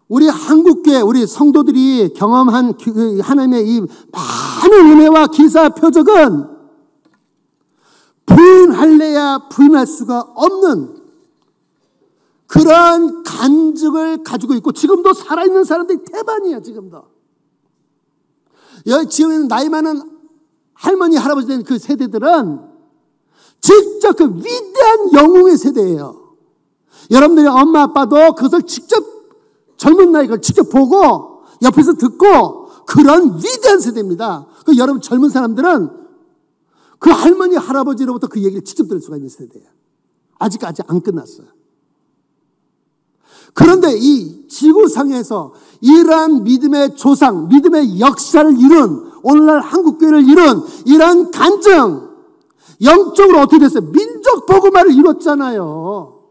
우리 한국교회, 우리 성도들이 경험한 하나님의 이 많은 은혜와 기사 표적은 부인할래야 부인할 수가 없는 그러한 간증을 가지고 있고 지금도 살아있는 사람들이 대반이야. 지금도 지금 나이 많은 할머니 할아버지 된 그 세대들은 직접 그 위대한 영웅의 세대예요. 여러분들이 엄마 아빠도 그것을 직접 젊은 나이 걸 직접 보고 옆에서 듣고 그런 위대한 세대입니다. 그 여러분 젊은 사람들은 그 할머니 할아버지로부터 그 얘기를 직접 들을 수가 있는 세대예요. 아직까지 안 끝났어요. 그런데 이 지구상에서 이러한 믿음의 조상, 믿음의 역사를 이룬 오늘날 한국교회를 이룬 이러한 간증 영적으로 어떻게 됐어요? 민족 복음화를 이뤘잖아요.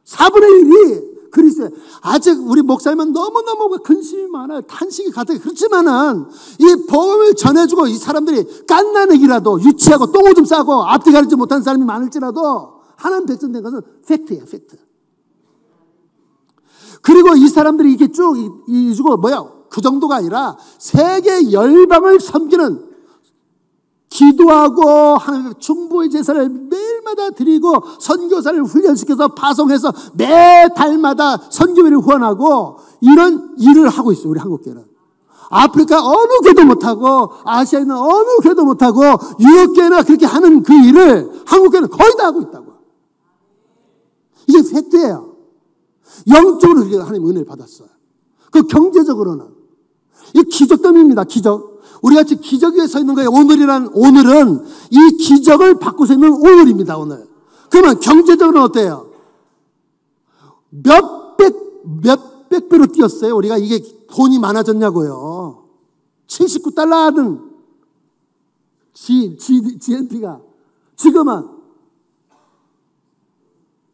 4분의 1이 그리스도예요. 아직 우리 목사님은 너무너무 근심이 많아요. 탄식이 가득해. 그렇지만은 이 복음을 전해주고 이 사람들이 깐난애기라도 유치하고 똥오줌 싸고 앞뒤 가리지 못한 사람이 많을지라도 하나님 백성 된 것은 팩트예요. 팩트. 그리고 이 사람들이 이렇게 쭉 이주고 그 정도가 아니라 세계 열방을 섬기는 기도하고 하나님의 중보의 제사를 매일마다 드리고 선교사를 훈련시켜서 파송해서 매달마다 선교회를 후원하고 이런 일을 하고 있어요. 우리 한국교회는. 아프리카 어느 교도 못하고 아시아에 있는 어느 교도 못하고 유럽교회나 그렇게 하는 그 일을 한국교회는 거의 다 하고 있다고. 이게 팩트예요. 영적으로 하나님 은혜를 받았어요. 그 경제적으로는 이 기적덤입니다. 기적. 우리 같이 기적 위에 서 있는 거예요. 오늘은 이 기적을 받고 서 있는 오늘입니다. 오늘. 그러면 경제적으로는 어때요? 몇백 배로 뛰었어요. 우리가 이게 돈이 많아졌냐고요. 79달러 하던 GNP가 지금은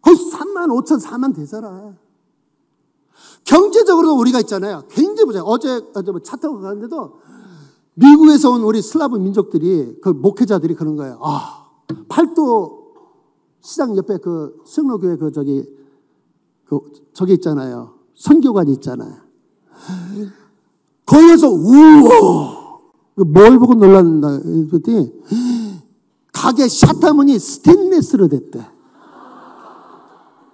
거의 3만 5천 4만 되잖아. 경제적으로도 우리가 있잖아요. 굉장히 보자. 어제 차 타고 가는데도 미국에서 온 우리 슬라브 민족들이 그 목회자들이 그런 거예요. 팔도 시장 옆에 그 승로교회 저기 있잖아요. 선교관이 있잖아요. 거기서 우와 뭘 보고 놀랐나 그랬더니 가게 샤타문이 스테인리스로 됐대.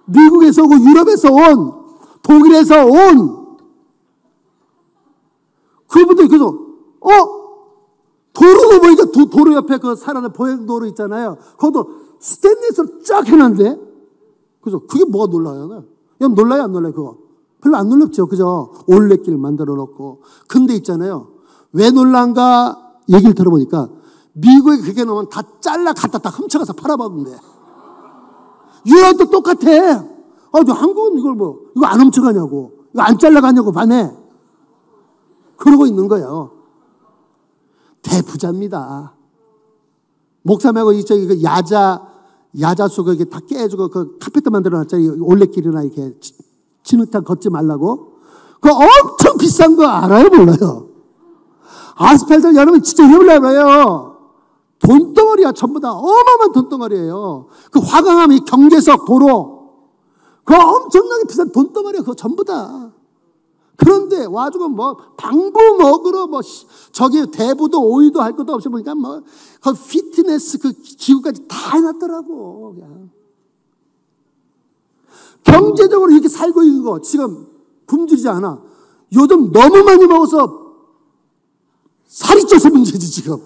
미국에서 오고 유럽에서 온 독일에서 온 그분들이 그래서 도로도 보니까 도로 옆에 그 사람의 보행도로 있잖아요. 거기도 스테인리스로 쫙 해놨는데 그래서 그게 뭐가 놀라요? 여러분 놀라요 안 놀라요? 그거 별로 안 놀랍죠. 그죠? 올레길 만들어 놓고. 근데 있잖아요. 왜 놀란가 얘기를 들어보니까 미국에 그게 놓으면 다 잘라 갖다 다 훔쳐가서 팔아먹는데 유럽도 똑같아. 한국은 이거 안 훔쳐가냐고. 이거 안 잘라가냐고 밤에. 그러고 있는 거예요. 대부자입니다. 목사님하고 저기 그 야자수 그게 다 깨주고 그 카페트 만들어 놨잖아요. 올레길이나 이렇게 진흙탕 걷지 말라고. 그거 엄청 비싼 거 알아요? 몰라요? 아스팔트 여러분 진짜 해보려고요. 돈덩어리야. 전부 다 어마어마한 돈덩어리예요. 그 화강암 이 경계석 도로 그거 엄청나게 비싼 돈덩어리야. 그거 전부 다. 그런데 와주고 방부 먹으러 저기 대부도 오이도 할 것도 없이 보니까 그 피트니스 그 기구까지 다 해놨더라고. 그냥. 경제적으로 이렇게 살고 있는 거 지금 굶주리지 않아. 요즘 너무 많이 먹어서 살이 쪄서 문제지 지금.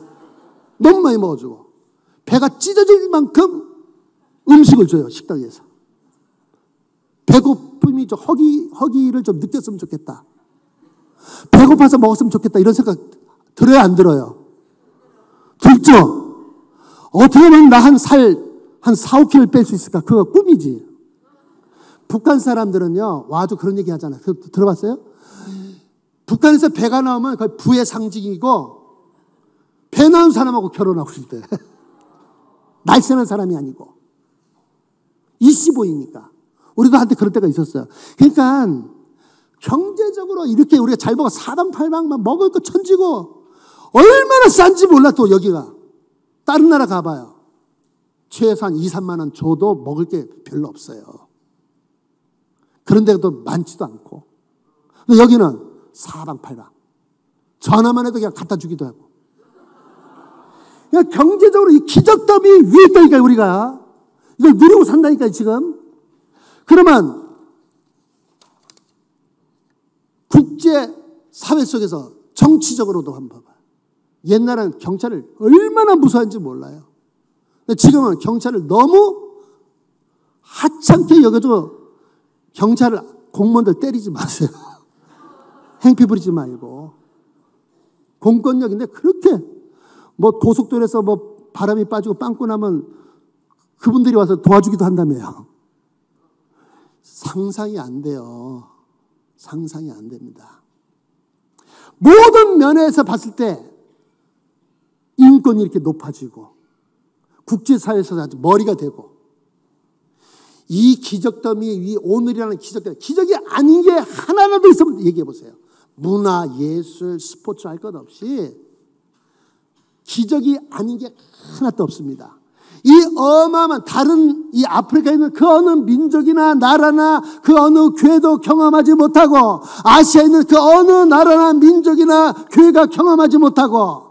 너무 많이 먹어주고 배가 찢어질 만큼 음식을 줘요. 식당에서. 배고픔이 좀 허기를 좀 느꼈으면 좋겠다. 배고파서 먹었으면 좋겠다. 이런 생각 들어요? 안 들어요? 들죠? 어떻게 하면 나 한 4, 5kg 뺄 수 있을까? 그거 꿈이지. 북한 사람들은요, 와도 그런 얘기 하잖아요. 들어봤어요? 북한에서 배가 나오면 거의 부의 상징이고, 배 나온 사람하고 결혼하고 싶대. 날씬한 사람이 아니고. 이씨 보이니까. 우리도 한때 그럴 때가 있었어요. 그러니까, 경제적으로 이렇게 우리가 잘 먹어 사방팔방만 먹을 거 천지고, 얼마나 싼지 몰라, 또 여기가. 다른 나라 가봐요. 최소한 2, 3만 원 줘도 먹을 게 별로 없어요. 그런 데도 많지도 않고. 근데 여기는 사방팔방. 전화만 해도 그냥 갖다 주기도 하고. 그냥 경제적으로 이 기적덤이 위에 있다니까요, 우리가. 이걸 누리고 산다니까요, 지금. 그러면 국제 사회 속에서 정치적으로도 한번 봐봐요. 옛날에는 경찰을 얼마나 무서워하는지 몰라요. 근데 지금은 경찰을 너무 하찮게 여겨도 경찰을 공무원들 때리지 마세요. 행패 부리지 말고. 공권력인데 그렇게 뭐 고속도로에서 뭐 바람이 빠지고 빵꾸 나면 그분들이 와서 도와주기도 한다며요. 상상이 안 돼요. 상상이 안 됩니다. 모든 면에서 봤을 때 인권이 이렇게 높아지고 국제사회에서 아주 머리가 되고 이 기적덤이 이 오늘이라는 기적이 아닌 게 하나라도 있으면 얘기해 보세요. 문화, 예술, 스포츠 할 것 없이 기적이 아닌 게 하나도 없습니다. 이 어마어마한 다른 이 아프리카에 있는 그 어느 민족이나 나라나 그 어느 교회도 경험하지 못하고 아시아에 있는 그 어느 나라나 민족이나 교회가 경험하지 못하고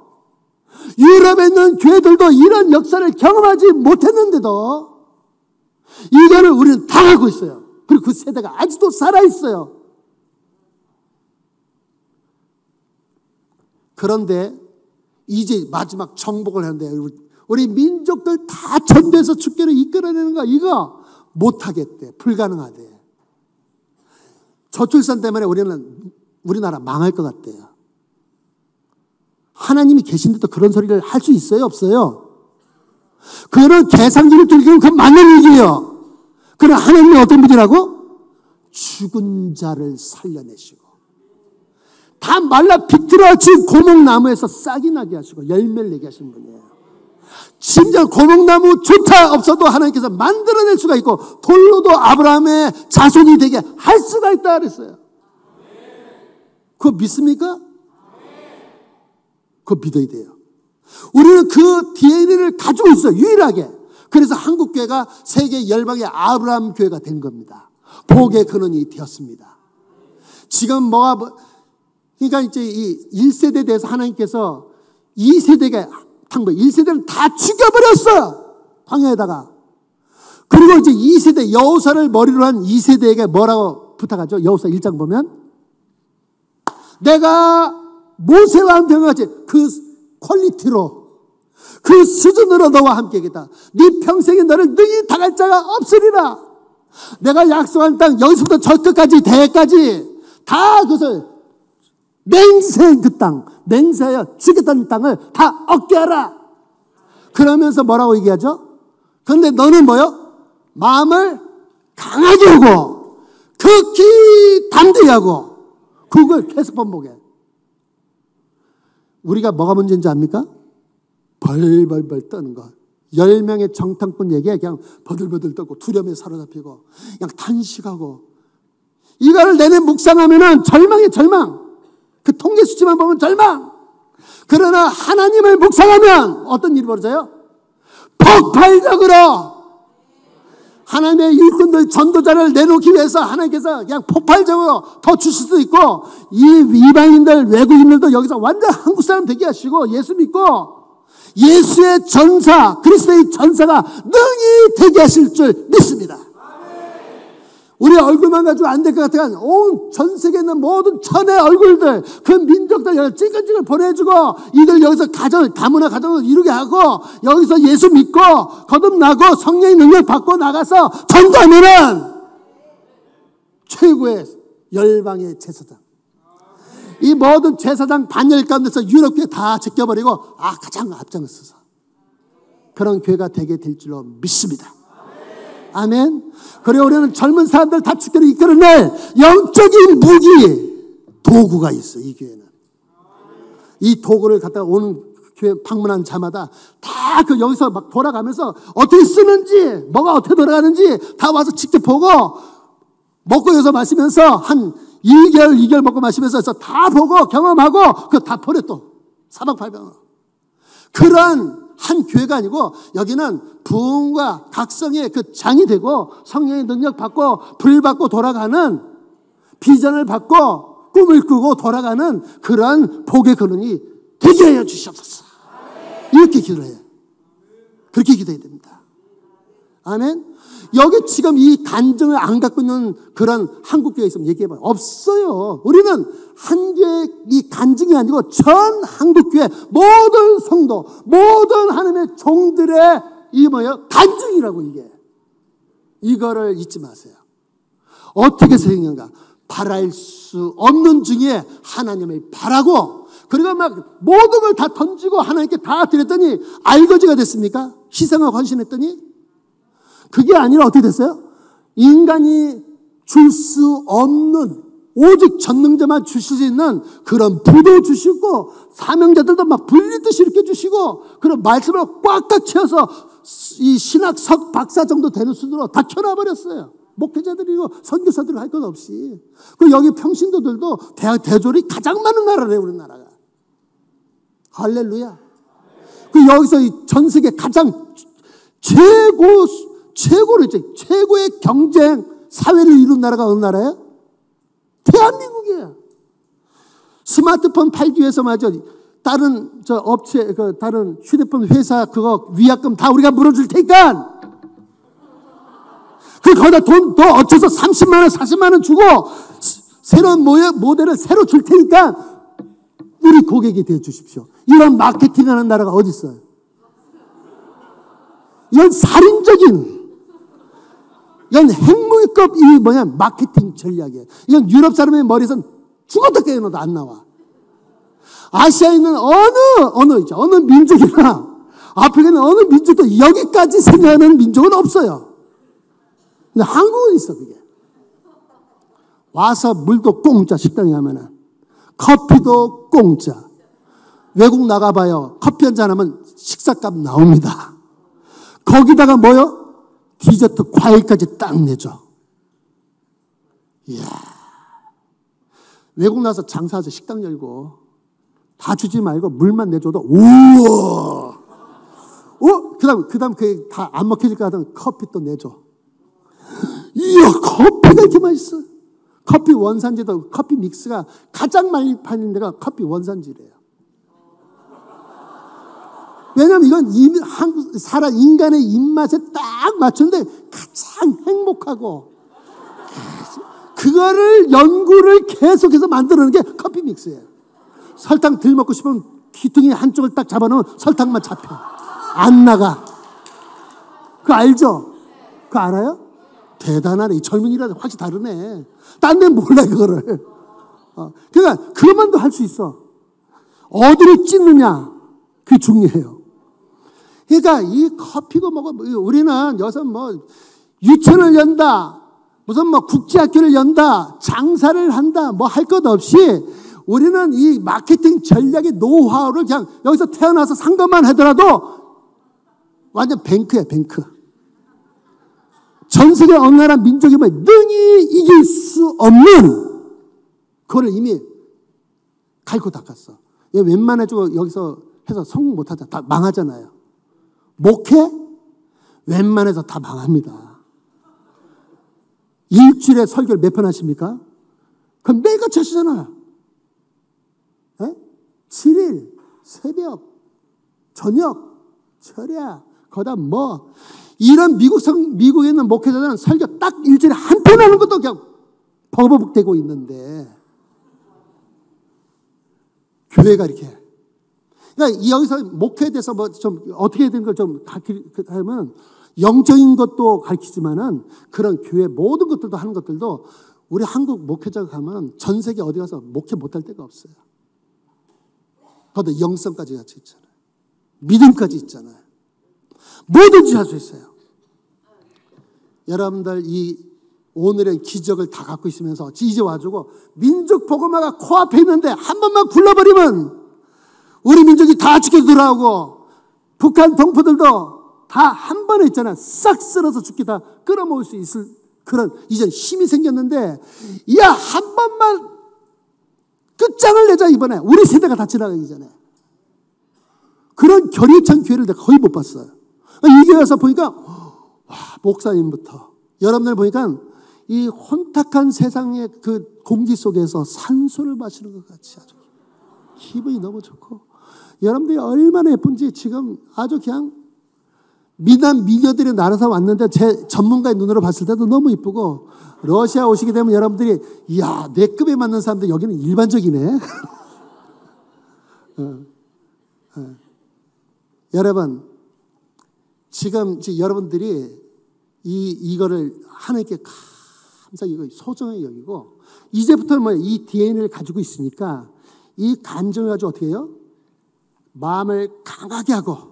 유럽에 있는 교회들도 이런 역사를 경험하지 못했는데도 이거를 우리는 당하고 있어요. 그리고 그 세대가 아직도 살아있어요. 그런데 이제 마지막 정복을 하는데 우리 민족들 다 전도해서 주께로 이끌어내는 거 이거 못하겠대. 불가능하대. 저출산 때문에 우리나라 망할 것 같대요. 하나님이 계신데도 그런 소리를 할 수 있어요? 없어요? 그런 계산기를 들기는 그건 맞는 얘기예요. 그러나 하나님이 어떤 분이라고? 죽은 자를 살려내시고 다 말라 비틀어진 고목나무에서 싹이 나게 하시고 열매를 내게 하시는 분이에요. 심지어 고목나무조차 없어도 하나님께서 만들어낼 수가 있고 돌로도 아브라함의 자손이 되게 할 수가 있다 그랬어요. 그거 믿습니까? 그거 믿어야 돼요. 우리는 그 DNA를 가지고 있어요. 유일하게. 그래서 한국교회가 세계 열방의 아브라함 교회가 된 겁니다. 복의 근원이 되었습니다. 지금 그러니까 이제 이 1세대에 대해서 하나님께서 2세대가 한 거예요. 1세대는 다 죽여버렸어요. 광야에다가. 그리고 이제 2세대 여호사를 머리로 한 2세대에게 뭐라고 부탁하죠? 여호사 1장 보면 내가 모세와 함께 같이 그 퀄리티로 그 수준으로 너와 함께 하겠다. 네 평생에 너를 능히 당할 자가 없으리라. 내가 약속한 땅 여기서부터 저 끝까지 대까지 다 그것을 맹세한 그 땅, 맹세하여 주겠다는 땅을 다 얻게 하라. 그러면서 뭐라고 얘기하죠? 그런데 너는 뭐요? 마음을 강하게 하고 극히 담대히 하고 그걸 계속 반복해. 우리가 뭐가 문제인지 압니까? 벌벌벌 떠는 것. 10명의 정탐꾼에게 그냥 버들버들 떨고 두려움에 사로잡히고 그냥 탄식하고 이거를 내내 묵상하면은 절망의 절망. 그 통계 수치만 보면 절망. 그러나 하나님을 묵상하면 어떤 일이 벌어져요? 폭발적으로 하나님의 일꾼들 전도자를 내놓기 위해서 하나님께서 그냥 폭발적으로 더 주실 수도 있고 이 이방인들 외국인들도 여기서 완전 한국 사람 되게 하시고 예수 믿고 예수의 전사 그리스도의 전사가 능히 되게 하실 줄 믿습니다. 우리 얼굴만 가지고 안 될 것 같아요. 온 전 세계에 있는 모든 천의 얼굴들, 그 민족들 찔끔찔끔 보내주고 이들 여기서 다문화 가정을 이루게 하고 여기서 예수 믿고 거듭나고 성령의 능력 받고 나가서 전도하면은 최고의 열방의 제사장. 이 모든 제사장 반열 가운데서 유럽교회 다 제껴버리고 가장 앞장서서 그런 교회가 되게 될 줄로 믿습니다. 아멘. 그리고 우리는 젊은 사람들 다 주께로 이끌어낼 영적인 무기, 도구가 있어. 이 교회는. 이 도구를 갖다가 오는 교회 방문한 자마다 다 그 여기서 막 돌아가면서 어떻게 쓰는지, 뭐가 어떻게 돌아가는지 다 와서 직접 보고, 먹고 여기서 마시면서 한 2개월 먹고 마시면서 다 보고 경험하고 그거 다 버려 또. 사방팔방으로. 그런 한 교회가 아니고 여기는 부흥과 각성의 그 장이 되고 성령의 능력 받고 불 받고 돌아가는, 비전을 받고 꿈을 꾸고 돌아가는 그런 복의 근원이 되게 하여 주시옵소서. 이렇게 기도해요. 그렇게 기도해야 됩니다. 아멘. 여기 지금 이 간증을 안 갖고 있는 그런 한국교회 있으면 얘기해봐요. 없어요. 우리는 한 교회 이 간증이 아니고 전 한국교회 모든 성도, 모든 하나님의 종들의 이 뭐예요? 간증이라고 이게. 이거를 잊지 마세요. 어떻게 생겼는가? 바랄 수 없는 중에 하나님을 바라고, 그리고 막 모든 걸 다 던지고 하나님께 다 드렸더니 알거지가 됐습니까? 희생하고 헌신했더니? 그게 아니라 어떻게 됐어요? 인간이 줄 수 없는, 오직 전능자만 주실 수 있는 그런 부도 주시고, 사명자들도 막 불리듯이 이렇게 주시고, 그런 말씀을 꽉꽉 채워서 이 신학 석 박사 정도 되는 수준으로 다 켜놔버렸어요. 목회자들이고 선교사들 할 것 없이. 그 여기 평신도들도 대졸이 가장 많은 나라래요, 우리나라가. 할렐루야. 그 여기서 전 세계 가장 최고로 이제 최고의 경쟁 사회를 이룬 나라가 어느 나라예요? 대한민국이에요. 스마트폰 팔기 위해서 말이죠. 다른 저 업체, 그 다른 휴대폰 회사 그거 위약금 다 우리가 물어줄 테니까. 그 거기다 돈 더 어쳐서 30만 원, 40만 원 주고 새로운 모델을 새로 줄 테니까 우리 고객이 되어 주십시오. 이런 마케팅하는 나라가 어디 있어요? 이건 살인적인, 이건 핵무기급 이 마케팅 전략이에요. 이건 유럽 사람의 머리에선 죽었다 깨어나도 안 나와. 아시아에 있는 어느 민족이나 아프리카에 있는 어느 민족도 여기까지 생각하는 민족은 없어요. 근데 한국은 있어, 그게. 와서 물도 공짜, 식당에 가면은. 커피도 공짜. 외국 나가봐요. 커피 한잔 하면 식사값 나옵니다. 거기다가 뭐요? 디저트, 과일까지 딱 내줘. 이야. 외국 나서 장사해서 식당 열고 다 주지 말고 물만 내줘도 우와. 그다음 그게 다 안 먹혀질까 하던 커피 또 내줘. 이야, 커피가 이렇게 맛있어. 커피 원산지도 커피 믹스가 가장 많이 파는 데가 커피 원산지래요. 왜냐하면 이건 인간의 입맛에 딱 맞추는데 가장 행복하고, 그거를 연구를 계속해서 만들어내는 게 커피 믹스예요. 설탕 덜 먹고 싶으면 귀퉁이 한쪽을 딱 잡아놓으면 설탕만 잡혀. 안 나가. 그거 알죠? 그거 알아요? 대단하네. 이 젊은이라도 확실히 다르네. 딴 데는 몰라, 그거를. 그러니까 그것만도 할 수 있어. 어디를 찢느냐, 그게 중요해요. 그러니까 이 커피고 뭐고, 우리는 여기서 뭐 유치원을 연다, 무슨 뭐 국제학교를 연다, 장사를 한다, 뭐 할 것 없이 우리는 이 마케팅 전략의 노하우를 그냥 여기서 태어나서 산 것만 하더라도 완전 뱅크야, 뱅크. 전 세계 어느 나라 민족이 뭐 능히 이길 수 없는 그거를 이미 갈고 닦았어. 얘 웬만해주고 여기서 해서 성공 못하잖아. 다 망하잖아요. 목회? 웬만해서 다 망합니다. 일주일에 설교를 몇 번 하십니까? 그럼 매일같이 하시잖아요. 7일, 새벽, 저녁, 철야, 거다 뭐. 이런 미국에 있는 목회자들은 설교 딱 일주일에 한 편 하는 것도 그냥 버벅대고 있는데, 교회가 이렇게. 그러니까 여기서 목회에 대해서 뭐 좀 어떻게 되는 걸 좀 가르치면, 영적인 것도 가르치지만은 그런 교회 모든 것들도 하는 것들도 우리 한국 목회자가 가면 전 세계 어디 가서 목회 못할 데가 없어요. 거기다 영성까지 같이 있잖아요. 믿음까지 있잖아요. 뭐든지 할 수 있어요. 여러분들 이 오늘의 기적을 다 갖고 있으면서 이제 와주고 민족 복음화가 코앞에 있는데 한 번만 굴러버리면 우리 민족이 다 죽게 돌아오고 북한 동포들도 다 한 번에 있잖아. 싹 쓸어서 죽게 다 끌어모을 수 있을 그런 이젠 힘이 생겼는데 야, 한 번만 끝장을 내자. 이번에 우리 세대가 다 지나가기 전에. 그런 결의찬 기회를 내가 거의 못 봤어요. 이 교회 와서 보니까 와, 목사님부터 여러분들 보니까 이 혼탁한 세상의 그 공기 속에서 산소를 마시는 것 같이 아주 기분이 너무 좋고, 여러분들이 얼마나 예쁜지 지금 아주 그냥 미남 미녀들이 날아서 왔는데 제 전문가의 눈으로 봤을 때도 너무 이쁘고, 러시아 오시게 되면 여러분들이 이야, 내 급에 맞는 사람들 여기는 일반적이네. 여러분, 지금 여러분들이 이거를 하나님께 감사히 소중하게 여기고, 이제부터는 뭐 이 DNA를 가지고 있으니까 이 간증을 가지고 어떻게 해요? 마음을 강하게 하고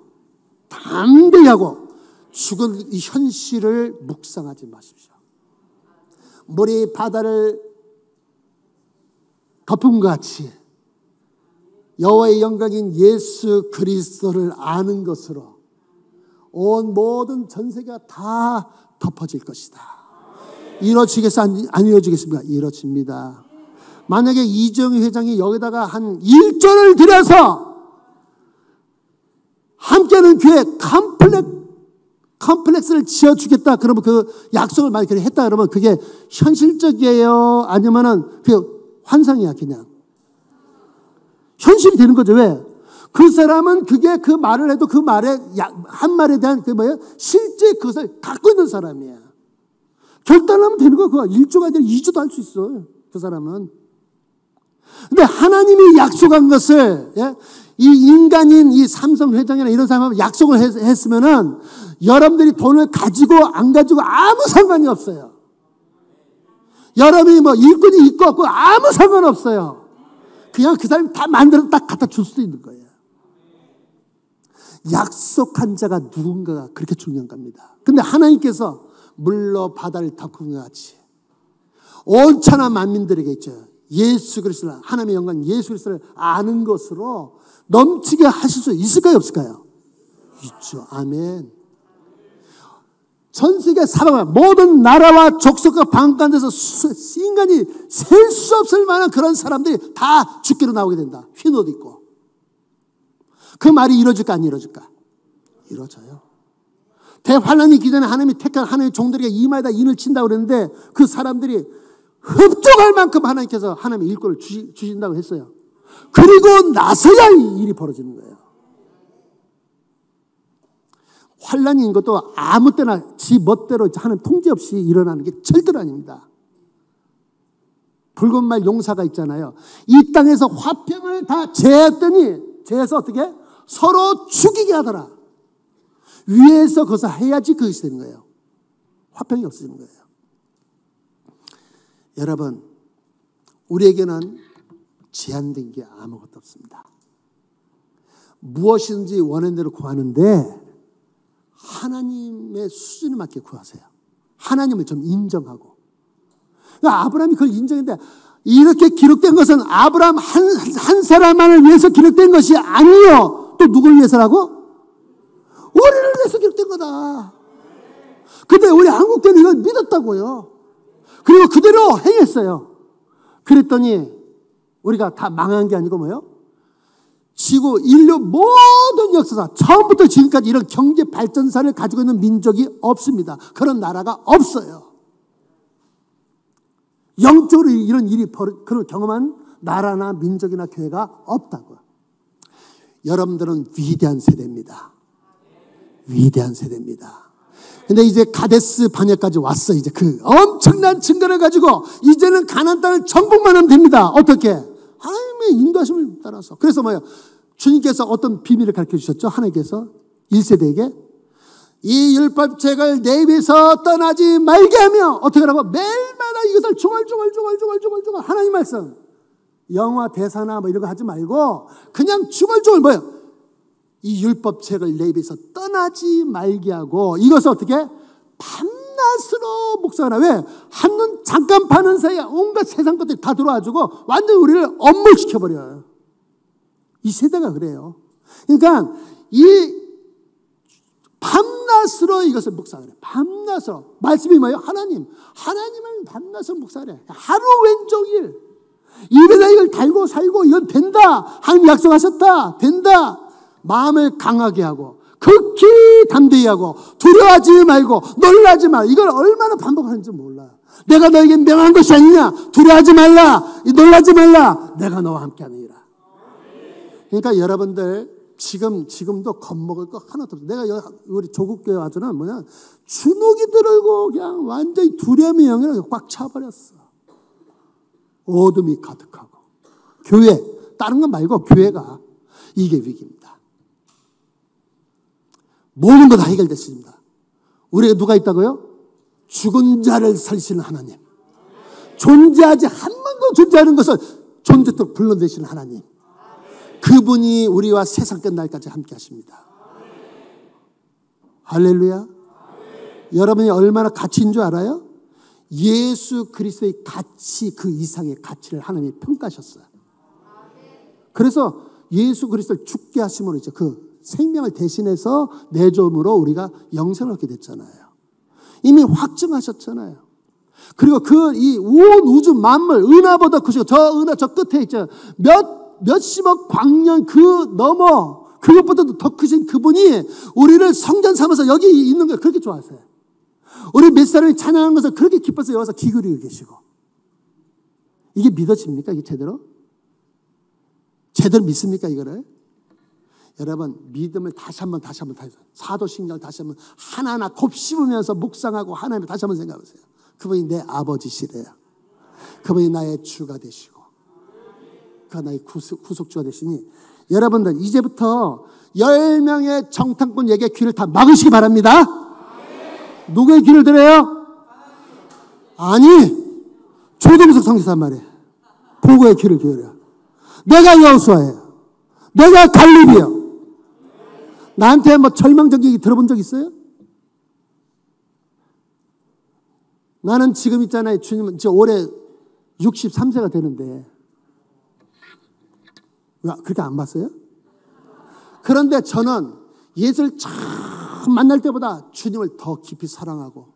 담대히 하고 죽은 이 현실을 묵상하지 마십시오. 물이 바다를 덮은 것 같이 여호와의 영광인 예수 그리스도를 아는 것으로 온 모든 전 세계가 다 덮어질 것이다. 이루어지겠어? 안 이루어지겠습니까? 이루어집니다. 만약에 이정희 회장이 여기다가 한 1조를 들여서 함께하는 교회 컴플렉스를 지어주겠다. 그러면 그 약속을 만약에 했다 그러면 그게 현실적이에요? 아니면은 그 환상이야, 그냥. 현실이 되는 거죠. 왜? 그 사람은 그게 그 말을 해도 그 말에, 한 말에 대한 그 뭐예요? 실제 그것을 갖고 있는 사람이야. 결단하면 되는 거야. 그거 1조가 아니라 2조도 할 수 있어. 그 사람은. 근데 하나님이 약속한 것을, 예? 이 인간인 이 삼성 회장이나 이런 사람은 약속을 했으면은 여러분들이 돈을 가지고 안 가지고 아무 상관이 없어요. 여러분이 뭐 일꾼이 있고 없고 아무 상관없어요. 그냥 그 사람이 다 만들어서 딱 갖다 줄 수도 있는 거예요. 약속한 자가 누군가가 그렇게 중요한 겁니다. 근데 하나님께서 물로 바다를 덮은 것 같이 온 천하 만민들에게 있죠. 예수 그리스도를, 하나님의 영광 예수 그리스도를 아는 것으로 넘치게 하실 수 있을까요? 없을까요? 있죠. 아멘. 전 세계 사방을 모든 나라와 족속과 방간에서 인간이 셀 수 없을 만한 그런 사람들이 다 죽기로 나오게 된다. 흰 옷 입고. 그 말이 이루어질까 안 이루어질까? 이루어져요. 대환란이 있기 전에 하나님이 택한 하나님의 종들에게 이마에다 인을 친다고 그랬는데 그 사람들이 흡족할 만큼 하나님께서 하나님의 일꾼을 주신다고 했어요. 그리고 나서야 이 일이 벌어지는 거예요. 환란이 있는 것도 아무 때나 지 멋대로 하는 통제 없이 일어나는 게 절대로 아닙니다. 붉은 말 용사가 있잖아요. 이 땅에서 화평을 다 제했더니 제해서 어떻게? 서로 죽이게 하더라. 위에서 그것을 해야지 그것이 되는 거예요. 화평이 없어지는 거예요. 여러분, 우리에게는 제한된 게 아무것도 없습니다. 무엇이든지 원하는 대로 구하는데 하나님의 수준에 맞게 구하세요. 하나님을 좀 인정하고. 그러니까 아브라함이 그걸 인정했는데 이렇게 기록된 것은 아브라함 한 사람만을 위해서 기록된 것이 아니요. 또 누굴 위해서라고? 우리를 위해서 기록된 거다. 근데 우리 한국교회는 이걸 믿었다고요. 그리고 그대로 행했어요. 그랬더니 우리가 다 망한 게 아니고 뭐예요? 지구 인류 모든 역사상 처음부터 지금까지 이런 경제 발전사를 가지고 있는 민족이 없습니다. 그런 나라가 없어요. 영적으로 이런 일이 그런 경험한 나라나 민족이나 교회가 없다고요. 여러분들은 위대한 세대입니다. 위대한 세대입니다. 근데 이제 가데스 바네까지 왔어. 이제 그 엄청난 증거를 가지고 이제는 가나안 땅을 정복만 하면 됩니다. 어떻게? 하나님의 인도하심을 따라서. 그래서 뭐예요? 주님께서 어떤 비밀을 가르쳐 주셨죠? 하나님께서 1세대에게 이 율법책을 내 입에서 떠나지 말게 하며 어떻게 하라고? 매일마다 이것을 중얼중얼 하나님 말씀, 영화 대사나 뭐 이런 거 하지 말고 그냥 중얼중얼 뭐예요? 이 율법책을 내 입에서 떠나지 말게 하고 이것을 어떻게? 밤낮 밤낮으로 묵상하라. 왜? 한눈 잠깐 파는 사이에 온갖 세상 것들이 다 들어와가지고 완전히 우리를 엄몰시켜버려요. 이 세대가 그래요. 그러니까 이 밤낮으로 이것을 묵상하래. 밤낮으로. 말씀이 뭐예요? 하나님을 밤낮으로 묵상하래. 하루 왼종일 입에다 이걸 달고 살고 이건 된다. 하나님 약속하셨다. 된다. 마음을 강하게 하고 극히 담대히 하고 두려워하지 말고 놀라지 말고 이걸 얼마나 반복하는지 몰라요. 내가 너에게 명한 것이 아니냐. 두려워하지 말라. 놀라지 말라. 내가 너와 함께하느니라. 그러니까 여러분들 지금도 겁먹을 거 하나도 없어요. 내가 우리 조국교회 와서는 뭐냐 주눅이 들고 그냥 완전히 두려움의 영향을 꽉 차버렸어. 어둠이 가득하고 교회 다른 건 말고 교회가 이게 위기입니다. 모든 거 다 해결됐습니다. 우리가 누가 있다고요? 죽은 자를 살리시는 하나님. 존재하지 한 번도 존재하는 것을 존재토록 불러내시는 하나님. 그분이 우리와 세상 끝날까지 함께 하십니다. 할렐루야. 여러분이 얼마나 가치인 줄 알아요? 예수 그리스도의 가치 그 이상의 가치를 하나님이 평가하셨어요. 그래서 예수 그리스도를 죽게 하심으로 이제 그 생명을 대신해서 내줌으로 우리가 영생을 얻게 됐잖아요. 이미 확증하셨잖아요. 그리고 그 이 온 우주 만물 은하보다 크시고 저 은하 저 끝에 있죠. 몇십억 광년 그 넘어 그것보다도 더 크신 그분이 우리를 성전 삼아서 여기 있는 걸 그렇게 좋아하세요. 우리 몇 사람이 찬양하는 것을 그렇게 기뻐서 여기서 귀 기울이고 계시고. 이게 믿어집니까? 이게 제대로 믿습니까? 이거를? 여러분 믿음을 다시 한번 사도신경을 다시 한번 하나하나 곱씹으면서 묵상하고 하나님을 다시 한번 생각하세요. 그분이 내 아버지시래요. 그분이 나의 주가 되시고 그가 나의 구속주가 되시니 여러분들 이제부터 10명의 정탐꾼에게 귀를 다 막으시기 바랍니다. 누구의 귀를 들어요? 아니 조동석 성기사 말이에요. 보고의 귀를 기울여. 내가 여호수아예요. 내가 갈렙이요. 나한테 뭐 절망적 얘기 들어본 적 있어요? 나는 지금 있잖아요. 주님, 이제 올해 63세가 되는데 왜 그렇게 안 봤어요? 그런데 저는 예수를 처음 만날 때보다 주님을 더 깊이 사랑하고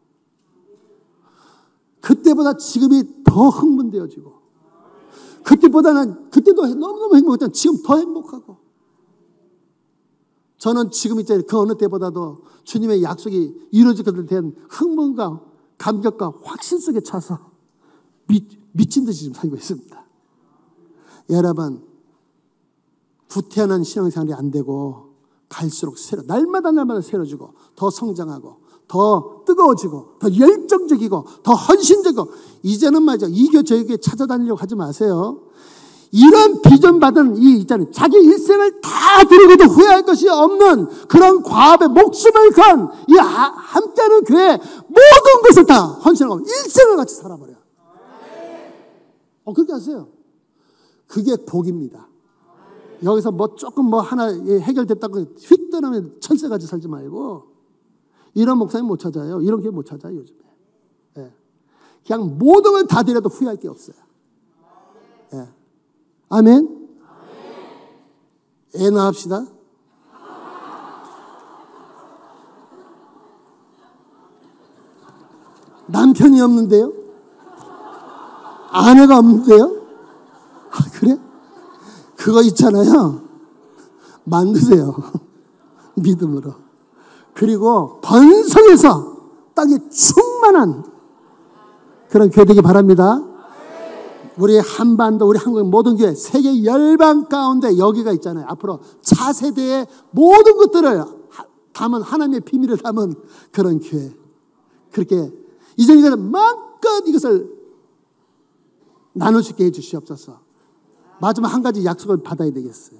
그때보다 지금이 더 흥분되어지고 그때도 너무너무 행복했던 지금 더 행복하고 저는 지금 있잖아요. 그 어느 때보다도 주님의 약속이 이루어질 것에 대한 흥분과 감격과 확신 속에 차서 미친 듯이 지금 살고 있습니다. 여러분 구태연한 신앙생활이 안 되고 갈수록 날마다 새로지고 더 성장하고 더 뜨거워지고 더 열정적이고 더 헌신적이고 이제는 말이죠. 이교 저에게 찾아다니려고 하지 마세요. 이런 비전 받은 이 있잖아요. 자기 일생을 다 드리고도 후회할 것이 없는 그런 과업에 목숨을 건 이 함께하는 교회 모든 것을 다 헌신하고 일생을 같이 살아버려요. 그렇게 하세요. 그게 복입니다. 여기서 뭐 조금 뭐 하나 해결됐다고 휙 떠나면 천세같이 살지 말고 이런 목사님 못 찾아요. 이런 교회 못 찾아요 요즘에. 예. 그냥 모든 걸 다 드려도 후회할 게 없어요. 예. 아멘. 애 낳읍시다. 남편이 없는데요? 아내가 없는데요? 그래? 그거 있잖아요. 만드세요. 믿음으로. 그리고 번성해서 땅에 충만한 그런 교회 되기 바랍니다. 우리 한반도, 우리 한국 모든 교회, 세계 열방 가운데 여기가 있잖아요. 앞으로 차세대의 모든 것들을 담은 하나님의 비밀을 담은 그런 교회. 그렇게 이제 이것을 마음껏 이것을 나눌 수 있게 해주시옵소서. 마지막 한 가지 약속을 받아야 되겠어요.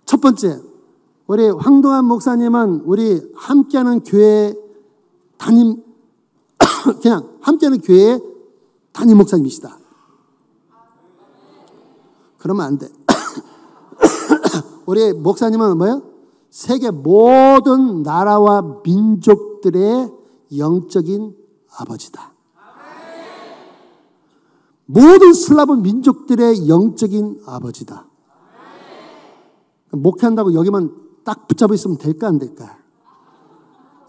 첫 번째, 우리 황동환 목사님은 우리 함께하는 교회 그냥 함께하는 교회의 담임 목사님이시다. 그러면 안 돼. 우리 목사님은 뭐예요? 세계 모든 나라와 민족들의 영적인 아버지다. 모든 슬라브 민족들의 영적인 아버지다. 목회한다고 여기만 딱 붙잡아 있으면 될까 안 될까?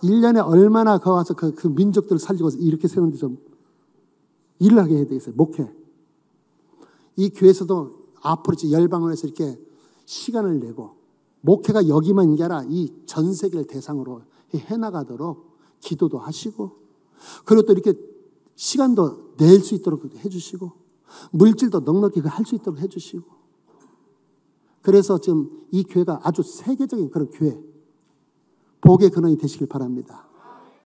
1년에 얼마나 가서 그 민족들을 살리고 이렇게 세우는데 좀 일을 하게 해야 되겠어요. 목회. 이 교회에서도 앞으로 열방원에서 이렇게 시간을 내고 목회가 여기만 있는 게 아니라 이 전 세계를 대상으로 해나가도록 기도도 하시고, 그리고 또 이렇게 시간도 낼 수 있도록 해주시고, 물질도 넉넉히 할 수 있도록 해주시고, 그래서 지금 이 교회가 아주 세계적인 그런 교회, 복의 근원이 되시길 바랍니다.